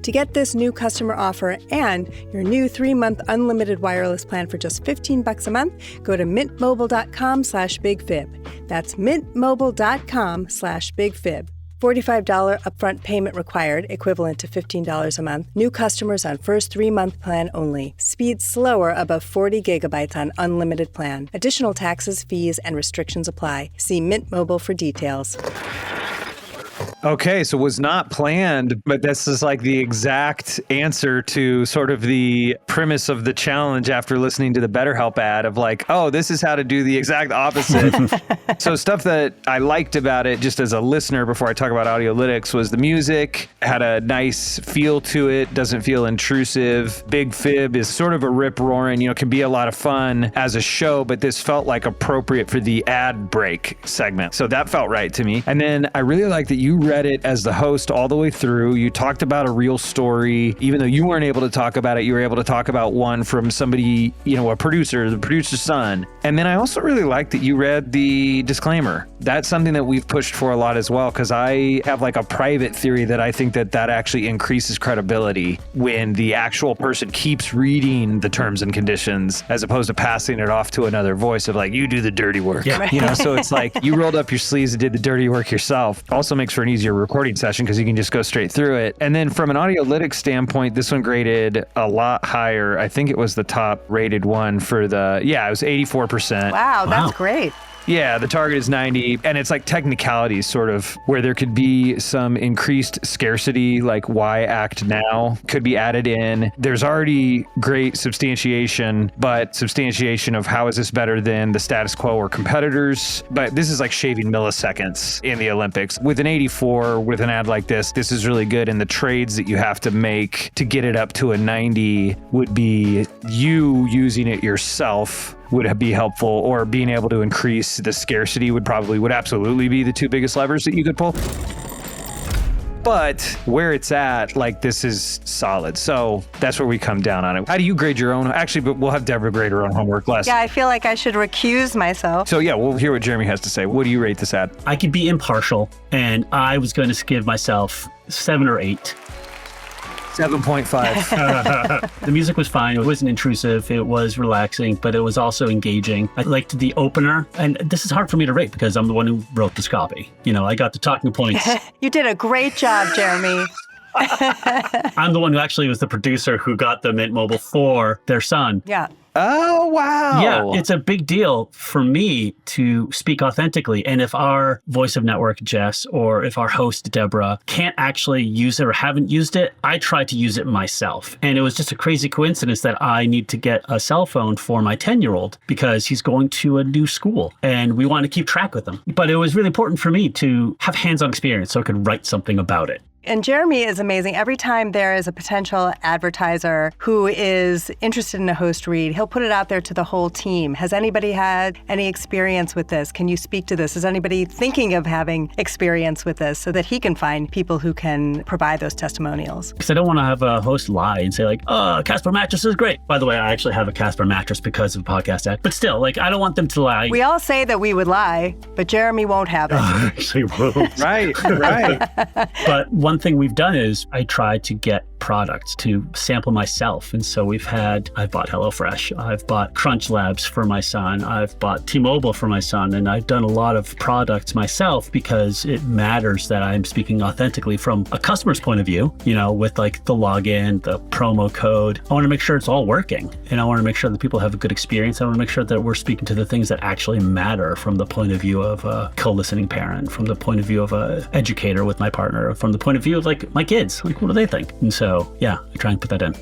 To get this new customer offer and your new 3-month unlimited wireless plan for just $15 a month, go to mintmobile.com/bigfib. That's mintmobile.com/bigfib. $45 upfront payment required, equivalent to $15 a month. New customers on first 3-month plan only. Speed slower above 40 gigabytes on unlimited plan. Additional taxes, fees, and restrictions apply. See Mint Mobile for details.
Okay, so it was not planned, but this is like the exact answer to sort of the premise of the challenge after listening to the BetterHelp ad of like, oh, this is how to do the exact opposite. So stuff that I liked about it, just as a listener before I talk about Audiolytics, was the music had a nice feel to it, doesn't feel intrusive. Big Fib is sort of a rip-roaring, can be a lot of fun as a show, but this felt like appropriate for the ad break segment. So that felt right to me. And then I really like that you read it as the host all the way through. You talked about a real story. Even though you weren't able to talk about it, you were able to talk about one from somebody, a producer, the producer's son. And then I also really like that you read the disclaimer. That's something that we've pushed for a lot as well, because I have like a private theory that I think that actually increases credibility when the actual person keeps reading the terms and conditions as opposed to passing it off to another voice of like, you do the dirty work. Yeah. So it's like you rolled up your sleeves and did the dirty work yourself. Also makes for an easier recording session because you can just go straight through it. And then from an Audiolytics standpoint, this one graded a lot higher. I think it was the top rated one for it was 84%.
Wow, that's great.
Yeah, the target is 90, and it's like technicalities sort of where there could be some increased scarcity, like why act now could be added in. There's already great substantiation, but substantiation of how is this better than the status quo or competitors. But this is like shaving milliseconds in the Olympics. With an 84, with an ad like this is really good. And the trades that you have to make to get it up to a 90 would be you using it yourself would be helpful, or being able to increase the scarcity would absolutely be the two biggest levers that you could pull. But where it's at, like, this is solid. So that's where we come down on it. How do you grade your own? Actually, but we'll have Deborah grade her own homework less.
Yeah, I feel like I should recuse myself.
So yeah, we'll hear what Jeremy has to say. What do you rate this at?
I could be impartial, and I was going to give myself 7 or 8.
7.5.
The music was fine. It wasn't intrusive. It was relaxing, but it was also engaging. I liked the opener, and this is hard for me to rate because I'm the one who wrote this copy. You know, I got the talking points.
You did a great job, Jeremy.
I'm the one who actually was the producer who got the Mint Mobile for their son.
Yeah.
Oh, wow.
Yeah, it's a big deal for me to speak authentically. And if our voice of network, Jess, or if our host, Deborah, can't actually use it or haven't used it, I try to use it myself. And it was just a crazy coincidence that I need to get a cell phone for my 10-year-old because he's going to a new school and we want to keep track with him. But it was really important for me to have hands-on experience so I could write something about it.
And Jeremy is amazing. Every time there is a potential advertiser who is interested in a host read, he'll put it out there to the whole team. Has anybody had any experience with this? Can you speak to this? Is anybody thinking of having experience with this so that he can find people who can provide those testimonials?
Because I don't want to have a host lie and say like, oh, Casper mattress is great. By the way, I actually have a Casper mattress because of a podcast ad. But still, like, I don't want them to lie.
We all say that we would lie, but Jeremy won't have it.
Actually won't.
Right.
But one thing we've done is I try to get products to sample myself. And so I've bought HelloFresh, I've bought Crunch Labs for my son, I've bought T-Mobile for my son, and I've done a lot of products myself because it matters that I'm speaking authentically from a customer's point of view, you know, with like the login, the promo code. I want to make sure it's all working. And I want to make sure that people have a good experience. I want to make sure that we're speaking to the things that actually matter from the point of view of a co-listening parent, from the point of view of an educator with my partner, from the point of view of like my kids, like what do they think? And so, yeah, I try and put that in.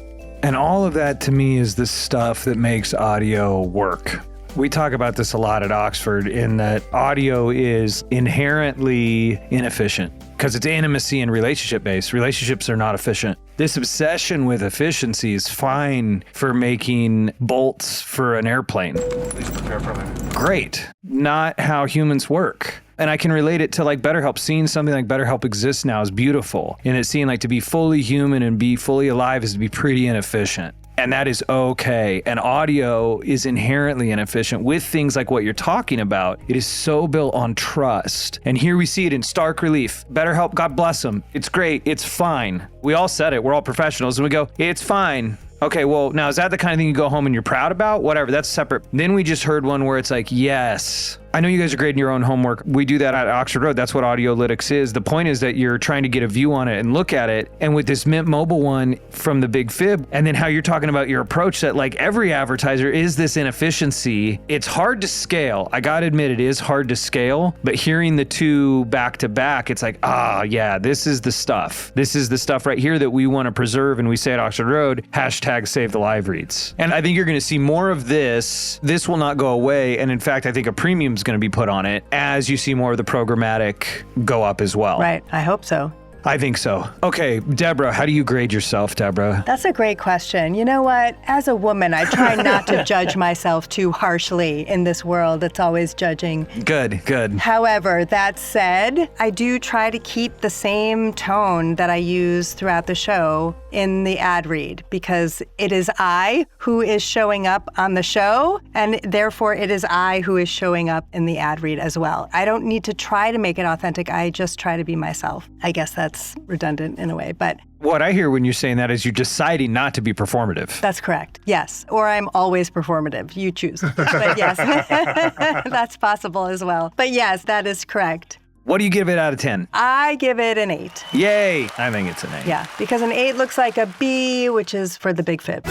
And all of that to me is the stuff that makes audio work. We talk about this a lot at Oxford in that audio is inherently inefficient because it's intimacy and relationship based. Relationships are not efficient. This obsession with efficiency is fine for making bolts for an airplane. Please prepare for that. Great. Not how humans work. And I can relate it to like BetterHelp. Seeing something like BetterHelp exist now is beautiful. And it's seeing like to be fully human and be fully alive is to be pretty inefficient. And that is okay. And audio is inherently inefficient with things like what you're talking about. It is so built on trust. And here we see it in stark relief. BetterHelp, God bless them. It's great. It's fine. We all said it. We're all professionals. And we go, it's fine. Okay, well, now is that the kind of thing you go home and you're proud about? Whatever, that's separate. Then we just heard one where it's like, yes. I know you guys are grading your own homework. We do that at Oxford Road. That's what Audiolytics is. The point is that you're trying to get a view on it and look at it. And with this Mint Mobile one from the Big Fib, and then how you're talking about your approach that like every advertiser is this inefficiency. It's hard to scale. I gotta admit it is hard to scale, but hearing the two back to back, it's like, yeah, this is the stuff. This is the stuff right here that we want to preserve. And we say at Oxford Road, #save the live reads. And I think you're gonna see more of this. This will not go away. And in fact, I think a premium is going to be put on it as you see more of the programmatic go up as well.
Right. I hope so.
I think so. Okay, Deborah, how do you grade yourself, Deborah?
That's a great question. You know what? As a woman, I try not to judge myself too harshly in this world that's always judging.
Good.
However, that said, I do try to keep the same tone that I use throughout the show in the ad read because it is I who is showing up on the show, and therefore it is I who is showing up in the ad read as well. I don't need to try to make it authentic. I just try to be myself. I guess that's redundant in a way, but
what I hear when you're saying that is you're deciding not to be performative.
That's correct. Yes. Or I'm always performative. You choose. But yes, that's possible as well. But yes, that is correct.
What do you give it out of 10?
I give it an 8.
Yay. I think it's an 8.
Yeah, because an 8 looks like a B, which is for the Big Fib.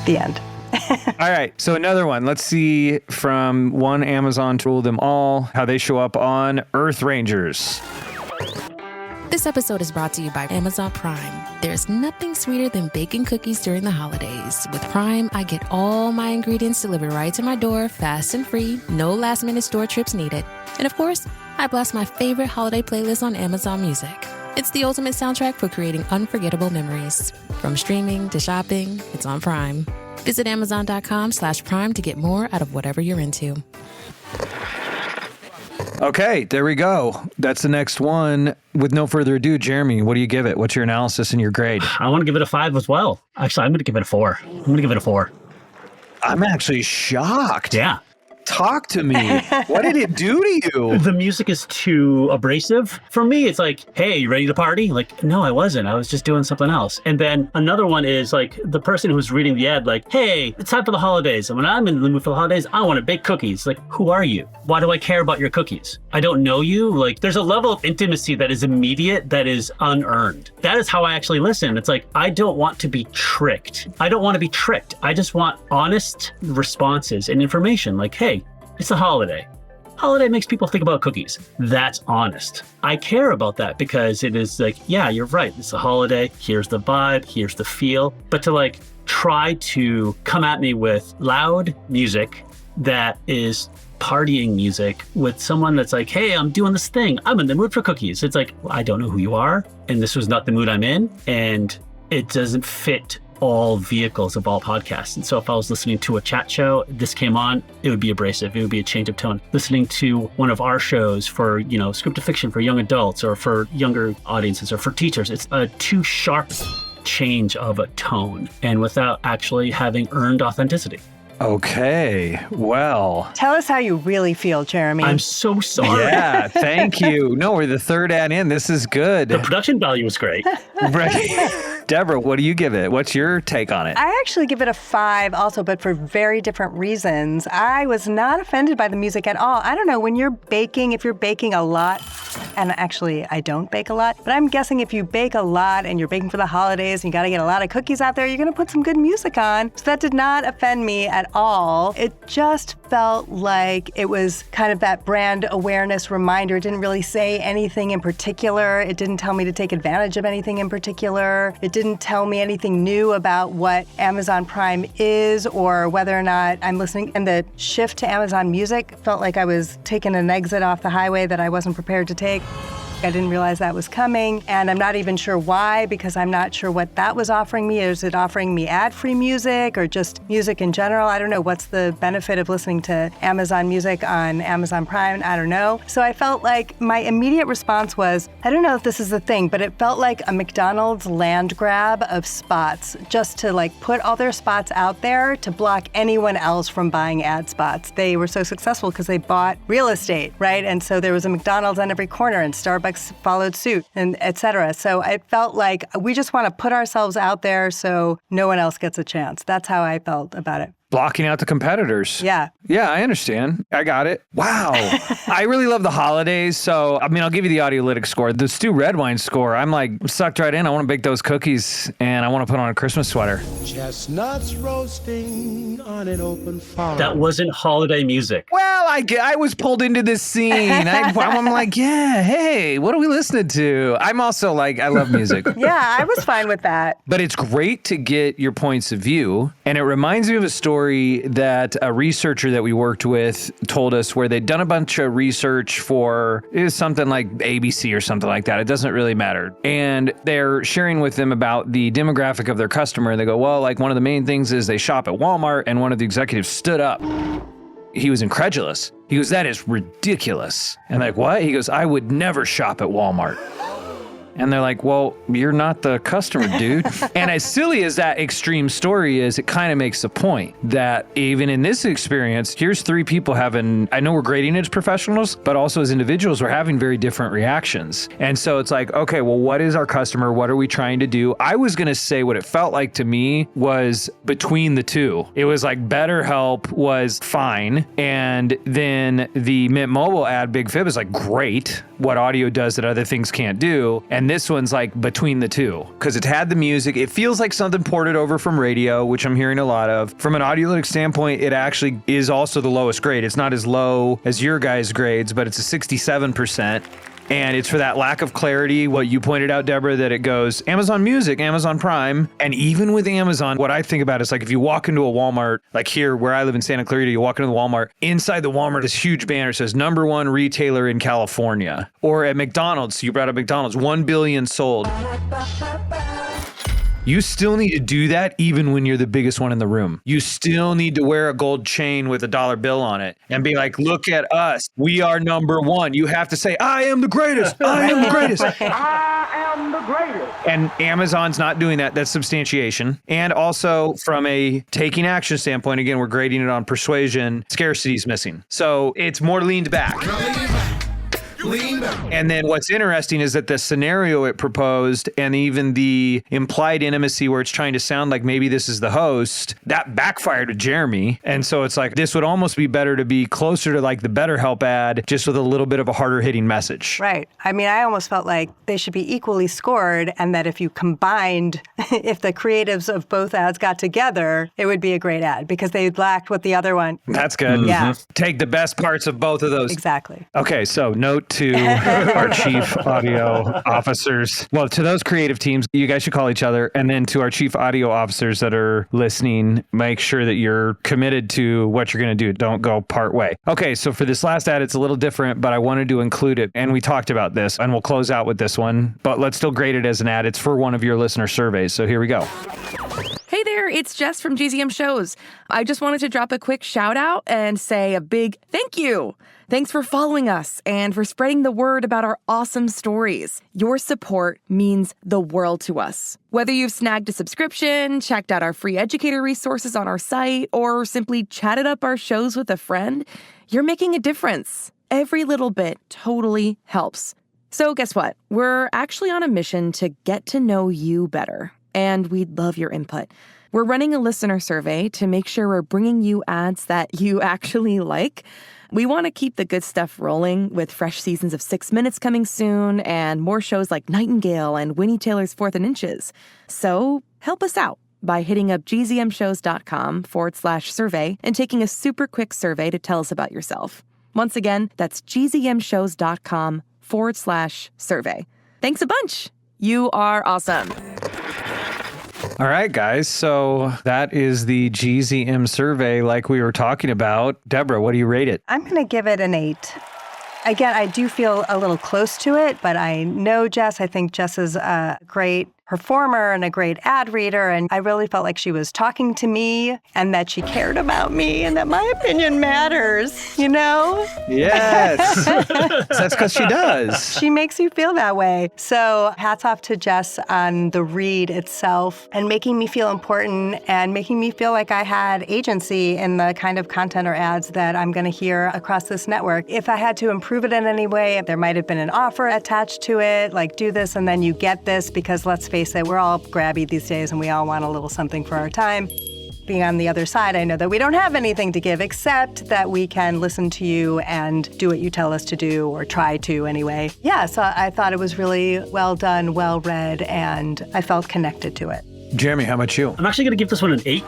The end.
All right, so another one. Let's see from one Amazon to rule them all, how they show up on Earth Rangers.
This episode is brought to you by Amazon Prime. There's nothing sweeter than baking cookies during the holidays. With Prime, I get all my ingredients delivered right to my door, fast and free, no last-minute store trips needed. And of course, I blast my favorite holiday playlist on Amazon Music. It's the ultimate soundtrack for creating unforgettable memories. From streaming to shopping, it's on Prime. Visit Amazon.com/Prime to get more out of whatever you're into.
Okay, there we go. That's the next one. With no further ado, Jeremy, what do you give it? What's your analysis and your grade?
I want to give it a 5 as well. Actually, I'm going to give it a 4. I'm going to give it a 4.
I'm actually shocked.
Yeah.
Talk to me. What did it do to you?
The music is too abrasive. For me, it's like, hey, you ready to party? Like, no, I wasn't. I was just doing something else. And then another one is like the person who's reading the ad, like, hey, it's time for the holidays. And when I'm in the mood for the holidays, I want to bake cookies. Like, who are you? Why do I care about your cookies? I don't know you. Like, there's a level of intimacy that is immediate, that is unearned. That is how I actually listen. It's like, I don't want to be tricked. I don't want to be tricked. I just want honest responses and information. Like, hey, it's a holiday. Holiday makes people think about cookies. That's honest. I care about that because it is like, yeah, you're right. It's a holiday. Here's the vibe. Here's the feel. But to like try to come at me with loud music that is partying music with someone that's like, hey, I'm doing this thing. I'm in the mood for cookies. It's like, well, I don't know who you are. And this was not the mood I'm in. And it doesn't fit all vehicles of all podcasts. And so if I was listening to a chat show, this came on, it would be abrasive. It would be a change of tone. Listening to one of our shows for, scripted fiction for young adults or for younger audiences or for teachers, it's a too sharp change of a tone and without actually having earned authenticity.
Okay, well.
Tell us how you really feel, Jeremy.
I'm so sorry.
Yeah, thank you. No, we're the third ad in. This is good.
The production value was great.
Right. Deborah, what do you give it? What's your take on it?
I actually give it a 5 also, but for very different reasons. I was not offended by the music at all. I don't know, when you're baking, if you're baking a lot, and actually I don't bake a lot, but I'm guessing if you bake a lot and you're baking for the holidays and you got to get a lot of cookies out there, you're going to put some good music on. So that did not offend me at all. It just felt like it was kind of that brand awareness reminder. It didn't really say anything in particular. It didn't tell me to take advantage of anything in particular. It didn't tell me anything new about what Amazon Prime is or whether or not I'm listening. And the shift to Amazon Music felt like I was taking an exit off the highway that I wasn't prepared to take. I didn't realize that was coming, and I'm not even sure why, because I'm not sure what that was offering me. Is it offering me ad-free music or just music in general? I don't know. What's the benefit of listening to Amazon Music on Amazon Prime? I don't know. So I felt like my immediate response was, I don't know if this is the thing, but it felt like a McDonald's land grab of spots, just to like put all their spots out there to block anyone else from buying ad spots. They were so successful because they bought real estate, right? And so there was a McDonald's on every corner, and Starbucks followed suit, and et cetera. So it felt like we just want to put ourselves out there so no one else gets a chance. That's how I felt about it.
Blocking out the competitors.
Yeah.
Yeah, I understand. I got it. Wow. I really love the holidays. So, I'll give you the audiolytics score. The Stew Redwine score, I'm like sucked right in. I want to bake those cookies and I want to put on a Christmas sweater.
Chestnuts roasting on an open fire.
That wasn't holiday music.
Well, I was pulled into this scene. I'm like, yeah, hey, what are we listening to? I'm also like, I love music.
Yeah, I was fine with that.
But it's great to get your points of view. And it reminds me of a story that a researcher that we worked with told us, where they'd done a bunch of research for, it was something like ABC or something like that. It doesn't really matter. And they're sharing with them about the demographic of their customer. And they go, well, like one of the main things is they shop at Walmart. And one of the executives stood up. He was incredulous. He goes, that is ridiculous. And like, what? He goes, I would never shop at Walmart. And they're like, well, you're not the customer, dude. And as silly as that extreme story is, it kind of makes the point that even in this experience, here's 3 people having, I know we're grading it as professionals, but also as individuals, we're having very different reactions. And so it's like, okay, well, what is our customer? What are we trying to do? I was going to say what it felt like to me was between the two. It was like BetterHelp was fine. And then the Mint Mobile ad, Big Fib, is like great. What audio does that other things can't do. And this one's like between the two, because it had the music. It feels like something ported over from radio, which I'm hearing a lot of. From an audiolytics standpoint, it actually is also the lowest grade. It's not as low as your guys' grades, but it's a 67%. And it's for that lack of clarity, what you pointed out, Deborah, that it goes Amazon Music, Amazon Prime. And even with Amazon, what I think about is like if you walk into a Walmart, like here where I live in Santa Clarita, you walk into the Walmart, inside the Walmart, this huge banner says #1 retailer in California. Or at McDonald's, you brought up McDonald's, 1 billion sold. You still need to do that even when you're the biggest one in the room. You still need to wear a gold chain with a dollar bill on it and be like, look at us. We are number one. You have to say, I am the greatest. I am the greatest.
I am the greatest.
And Amazon's not doing that. That's substantiation. And also from a taking action standpoint, again, we're grading it on persuasion. Scarcity is missing. So it's more leaned back. And then what's interesting is that the scenario it proposed and even the implied intimacy where it's trying to sound like maybe this is the host, that backfired to Jeremy. And so it's like, this would almost be better to be closer to like the BetterHelp ad, just with a little bit of a harder hitting message.
Right. I mean, I almost felt like they should be equally scored and that if you combined, if the creatives of both ads got together, it would be a great ad because they lacked what the other one.
That's good.
Yeah.
Take the best parts of both of those.
Exactly.
Okay. So note to our chief audio officers. Well, to those creative teams, you guys should call each other. And then to our chief audio officers that are listening, make sure that you're committed to what you're going to do. Don't go part way. Okay. So for this last ad, it's a little different, but I wanted to include it. And we talked about this and we'll close out with this one, but let's still grade it as an ad. It's for one of your listener surveys. So here we go.
Hey there, it's Jess from GZM Shows. I just wanted to drop a quick shout out and say a big thank you. Thanks for following us and for spreading the word about our awesome stories. Your support means the world to us. Whether you've snagged a subscription, checked out our free educator resources on our site, or simply chatted up our shows with a friend, you're making a difference. Every little bit totally helps. So guess what? We're actually on a mission to get to know you better, and we'd love your input. We're running a listener survey to make sure we're bringing you ads that you actually like. We want to keep the good stuff rolling with fresh seasons of 6 Minutes coming soon and more shows like Nightingale and Winnie Taylor's 4th and Inches. So help us out by hitting up gzmshows.com/survey and taking a super quick survey to tell us about yourself. Once again, that's gzmshows.com/survey. Thanks a bunch. You are awesome.
All right, guys. So that is the GZM survey like we were talking about. Deborah, what do you rate it?
I'm going to give it an 8. Again, I do feel a little close to it, but I know Jess. I think Jess is a great performer and a great ad reader, and I really felt like she was talking to me and that she cared about me and that my opinion matters, you know?
Yes. That's because she does.
She makes you feel that way. So hats off to Jess on the read itself and making me feel important and making me feel like I had agency in the kind of content or ads that I'm going to hear across this network. If I had to improve it in any way, there might have been an offer attached to it, like do this and then you get this, because let's face it, we're all grabby these days and we all want a little something for our time. Being on the other side, I know that we don't have anything to give except that we can listen to you and do what you tell us to do, or try to anyway. Yeah, so I thought it was really well done, well read, and I felt connected to it.
Jeremy, how about you?
I'm actually going to give this one an 8.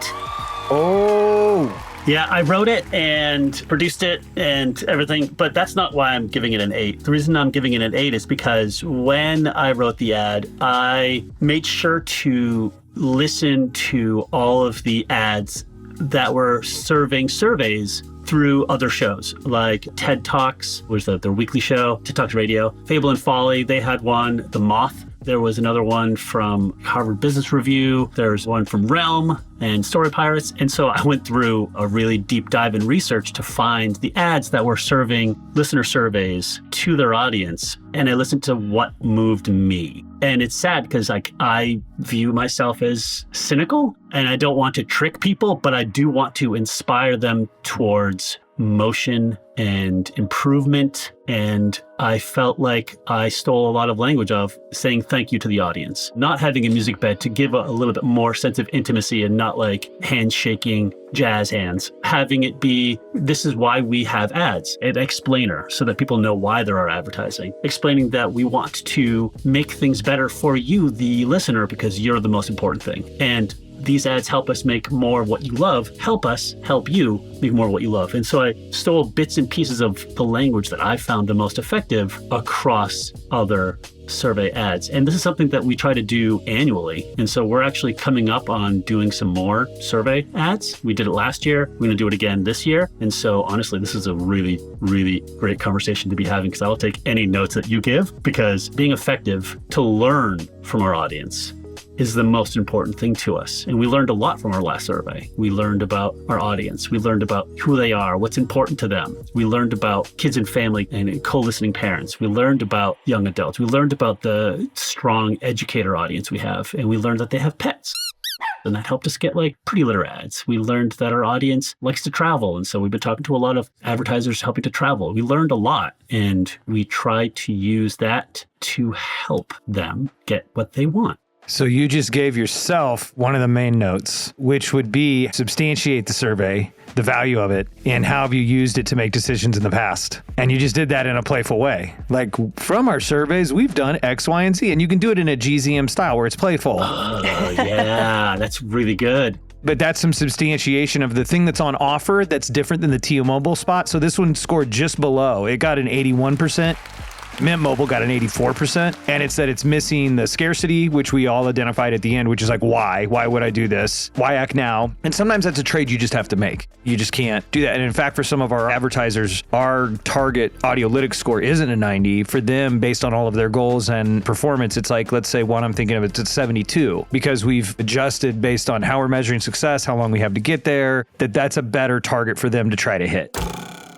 Oh!
Yeah, I wrote it and produced it and everything, but that's not why I'm giving it an 8. The reason I'm giving it an 8 is because when I wrote the ad, I made sure to listen to all of the ads that were serving surveys through other shows, like TED Talks, which was their weekly show, TED Talks Radio, Fable and Folly, they had one, The Moth. There was another one from Harvard Business Review. There's one from Realm and Story Pirates. And so I went through a really deep dive in research to find the ads that were serving listener surveys to their audience. And I listened to what moved me. And it's sad because I view myself as cynical and I don't want to trick people, but I do want to inspire them towards motion and improvement. And I felt like I stole a lot of language of saying thank you to the audience, not having a music bed to give a little bit more sense of intimacy and not like handshaking jazz hands, having it be, this is why we have ads, an explainer so that people know why there are advertising, explaining that we want to make things better for you, the listener, because you're the most important thing. And these ads help us make more of what you love, help us help you make more of what you love. And so I stole bits and pieces of the language that I found the most effective across other survey ads. And this is something that we try to do annually. And so we're actually coming up on doing some more survey ads. We did it last year. We're going to do it again this year. And so honestly, this is a really, really great conversation to be having, because I will take any notes that you give, because being effective to learn from our audience is the most important thing to us. And we learned a lot from our last survey. We learned about our audience. We learned about who they are, what's important to them. We learned about kids and family and co-listening parents. We learned about young adults. We learned about the strong educator audience we have. And we learned that they have pets. And that helped us get like pretty litter ads. We learned that our audience likes to travel. And so we've been talking to a lot of advertisers helping to travel. We learned a lot, and we tried to use that to help them get what they want.
So you just gave yourself one of the main notes, which would be substantiate the survey, the value of it, and how have you used it to make decisions in the past. And you just did that in a playful way. Like, from our surveys, we've done X, Y, and Z, and you can do it in a GZM style where it's playful.
Oh, yeah, that's really good.
But that's some substantiation of the thing that's on offer that's different than the T-Mobile spot. So this one scored just below. It got an 81%. Mint Mobile got an 84%, and it said it's missing the scarcity, which we all identified at the end, which is like, why? Why would I do this? Why act now? And sometimes that's a trade you just have to make. You just can't do that. And in fact, for some of our advertisers, our target audiolytics score isn't a 90. For them, based on all of their goals and performance, it's like, let's say one I'm thinking of, it's at 72, because we've adjusted based on how we're measuring success, how long we have to get there, that's a better target for them to try to hit.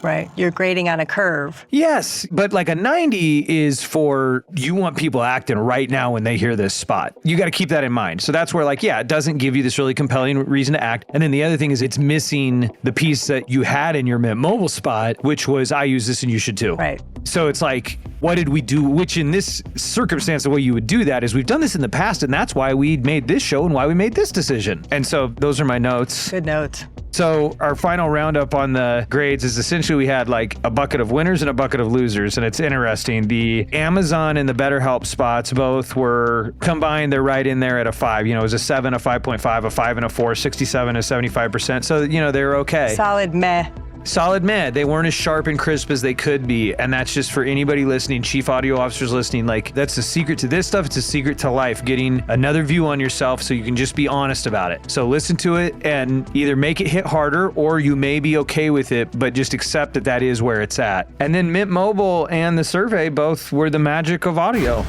Right. You're grading on a curve.
Yes, but like a 90 is for you want people acting right now when they hear this spot. You got to keep that in mind. So that's where, like, yeah, it doesn't give you this really compelling reason to act. And then the other thing is it's missing the piece that you had in your Mint Mobile spot, which was I use this and you should too.
Right.
So it's like, what did we do? Which in this circumstance, the way you would do that is we've done this in the past, and that's why we made this show and why we made this decision. And so those are my notes.
Good notes.
So our final roundup on the grades is essentially we had like a bucket of winners and a bucket of losers. And it's interesting. The Amazon and the BetterHelp spots both were combined. They're right in there at a 5. You know, it was a 7, a 5.5, a 5 and a 4, 67 and 75%. So, you know, they were okay.
Solid meh.
Solid meh. They weren't as sharp and crisp as they could be. And that's just for anybody listening, chief audio officers listening, like that's the secret to this stuff. It's a secret to life, getting another view on yourself so you can just be honest about it. So listen to it and either make it hit harder or you may be okay with it, but just accept that that is where it's at. And then Mint Mobile and the survey both were the magic of audio.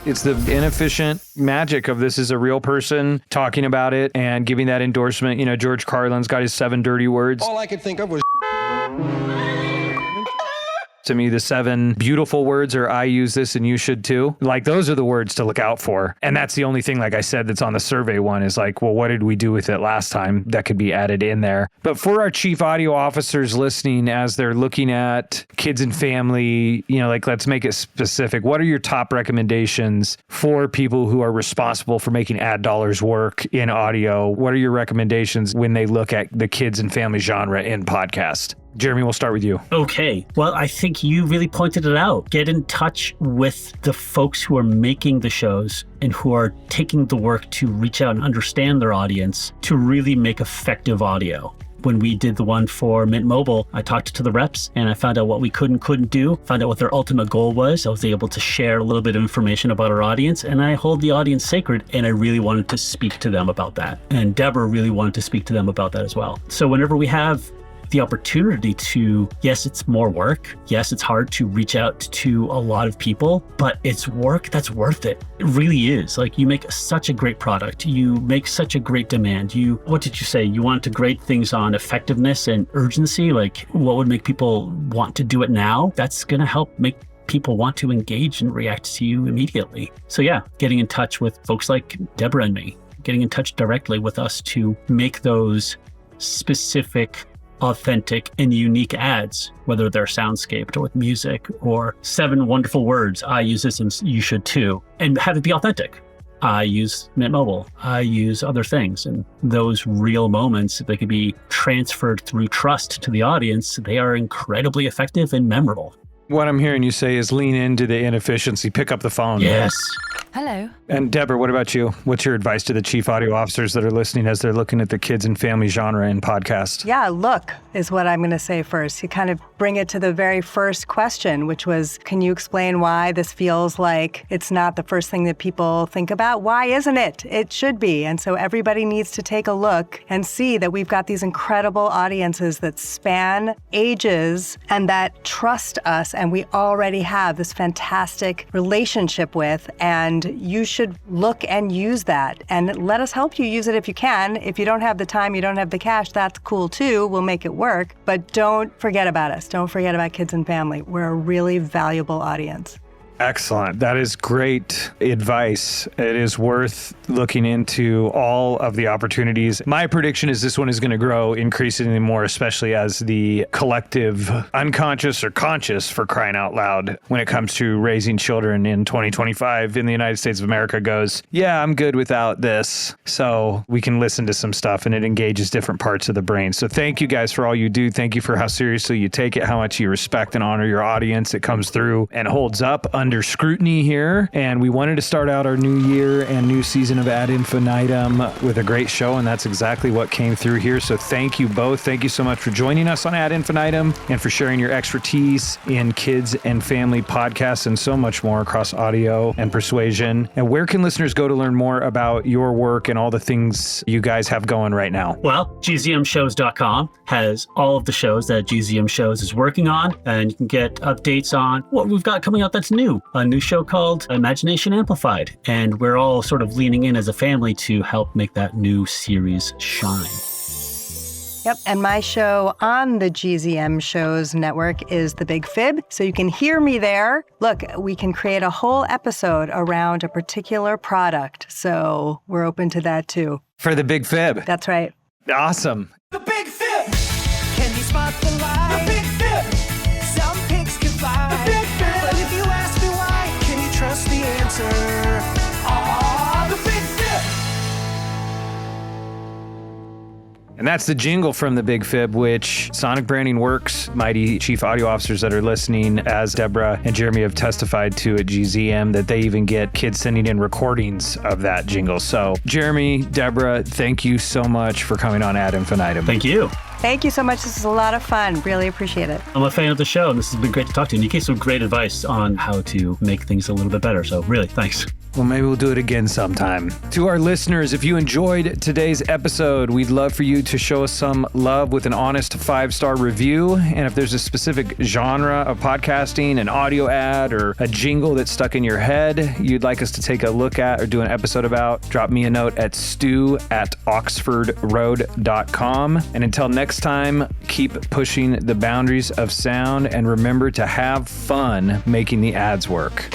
It's the inefficient magic of this is a real person talking about it and giving that endorsement. You know, George Carlin's got his 7 dirty words.
All I could think of was
To me, the 7 beautiful words are I use this and you should too. Like those are the words to look out for. And that's the only thing, like I said, that's on the survey one is like, well, what did we do with it last time? That could be added in there. But for our chief audio officers listening, as they're looking at kids and family, you know, like let's make it specific. What are your top recommendations for people who are responsible for making ad dollars work in audio? What are your recommendations when they look at the kids and family genre in podcast? Jeremy, we'll start with you.
Okay. Well, I think you really pointed it out. Get in touch with the folks who are making the shows and who are taking the work to reach out and understand their audience to really make effective audio. When we did the one for Mint Mobile, I talked to the reps and I found out what we could and couldn't do, found out what their ultimate goal was. I was able to share a little bit of information about our audience, and I hold the audience sacred, and I really wanted to speak to them about that. And Deborah really wanted to speak to them about that as well. So whenever we have the opportunity to, yes, it's more work. Yes, it's hard to reach out to a lot of people, but it's work that's worth it. It really is. Like you make such a great product. You make such a great demand. What did you say? You wanted to grade things on effectiveness and urgency. Like what would make people want to do it now? That's going to help make people want to engage and react to you immediately. So yeah, getting in touch with folks like Deborah and me, getting in touch directly with us to make those specific, authentic and unique ads, whether they're soundscaped or with music or 7 wonderful words. I use this and you should too, and have it be authentic. I use Mint Mobile. I use other things, and those real moments, if they could be transferred through trust to the audience, they are incredibly effective and memorable.
What I'm hearing you say is lean into the inefficiency, pick up the phone.
Yes.
Hello.
And Deborah, what about you? What's your advice to the chief audio officers that are listening as they're looking at the kids and family genre in podcast?
Yeah, look is what I'm going to say first. You kind of bring it to the very first question, which was, can you explain why this feels like it's not the first thing that people think about? Why isn't it? It should be. And so everybody needs to take a look and see that we've got these incredible audiences that span ages and that trust us, and we already have this fantastic relationship with, and And you should look and use that. And let us help you use it if you can. If you don't have the time, you don't have the cash, that's cool too. We'll make it work. But don't forget about us. Don't forget about Kids and Family. We're a really valuable audience.
Excellent. That is great advice. It is worth looking into all of the opportunities. My prediction is this one is going to grow increasingly more, especially as the collective unconscious or conscious, for crying out loud, when it comes to raising children in 2025 in the United States of America goes, yeah, I'm good without this. So we can listen to some stuff and it engages different parts of the brain. So thank you guys for all you do. Thank you for how seriously you take it, how much you respect and honor your audience. It comes through and holds up under scrutiny here. And we wanted to start out our new year and new season of Ad Infinitum with a great show, and that's exactly what came through here. So thank you both. Thank you so much for joining us on Ad Infinitum and for sharing your expertise in kids and family podcasts and so much more across audio and persuasion. And where can listeners go to learn more about your work and all the things you guys have going right now?
Well, gzmshows.com has all of the shows that GZM Shows is working on, and you can get updates on what we've got coming out that's new. A new show called Imagination Amplified, and we're all sort of leaning in as a family to help make that new series shine.
Yep, and my show on the GZM Shows network is The Big Fib, so you can hear me there. Look, we can create a whole episode around a particular product, so we're open to that too.
For The Big Fib.
That's right.
Awesome.
The Big Fib. Can you spot the lie? The Big Fib. Some pigs can fly. The Big Fib. But if you ask me why, can you trust the answer? The Big Fib.
And that's the jingle from The Big Fib, which Sonic Branding Works, mighty chief audio officers that are listening, as Deborah and Jeremy have testified to at GZM, that they even get kids sending in recordings of that jingle. So Jeremy, Deborah, thank you so much for coming on Ad Infinitum.
Thank you.
Thank you so much. This is a lot of fun. Really appreciate it.
I'm a fan of the show, and this has been great to talk to you. And you gave some great advice on how to make things a little bit better. So really, thanks.
Well, maybe we'll do it again sometime. To our listeners, if you enjoyed today's episode, we'd love for you to show us some love with an honest 5-star review. And if there's a specific genre of podcasting, an audio ad, or a jingle that's stuck in your head you'd like us to take a look at or do an episode about, drop me a note at stew@oxfordroad.com. And until next time, keep pushing the boundaries of sound and remember to have fun making the ads work.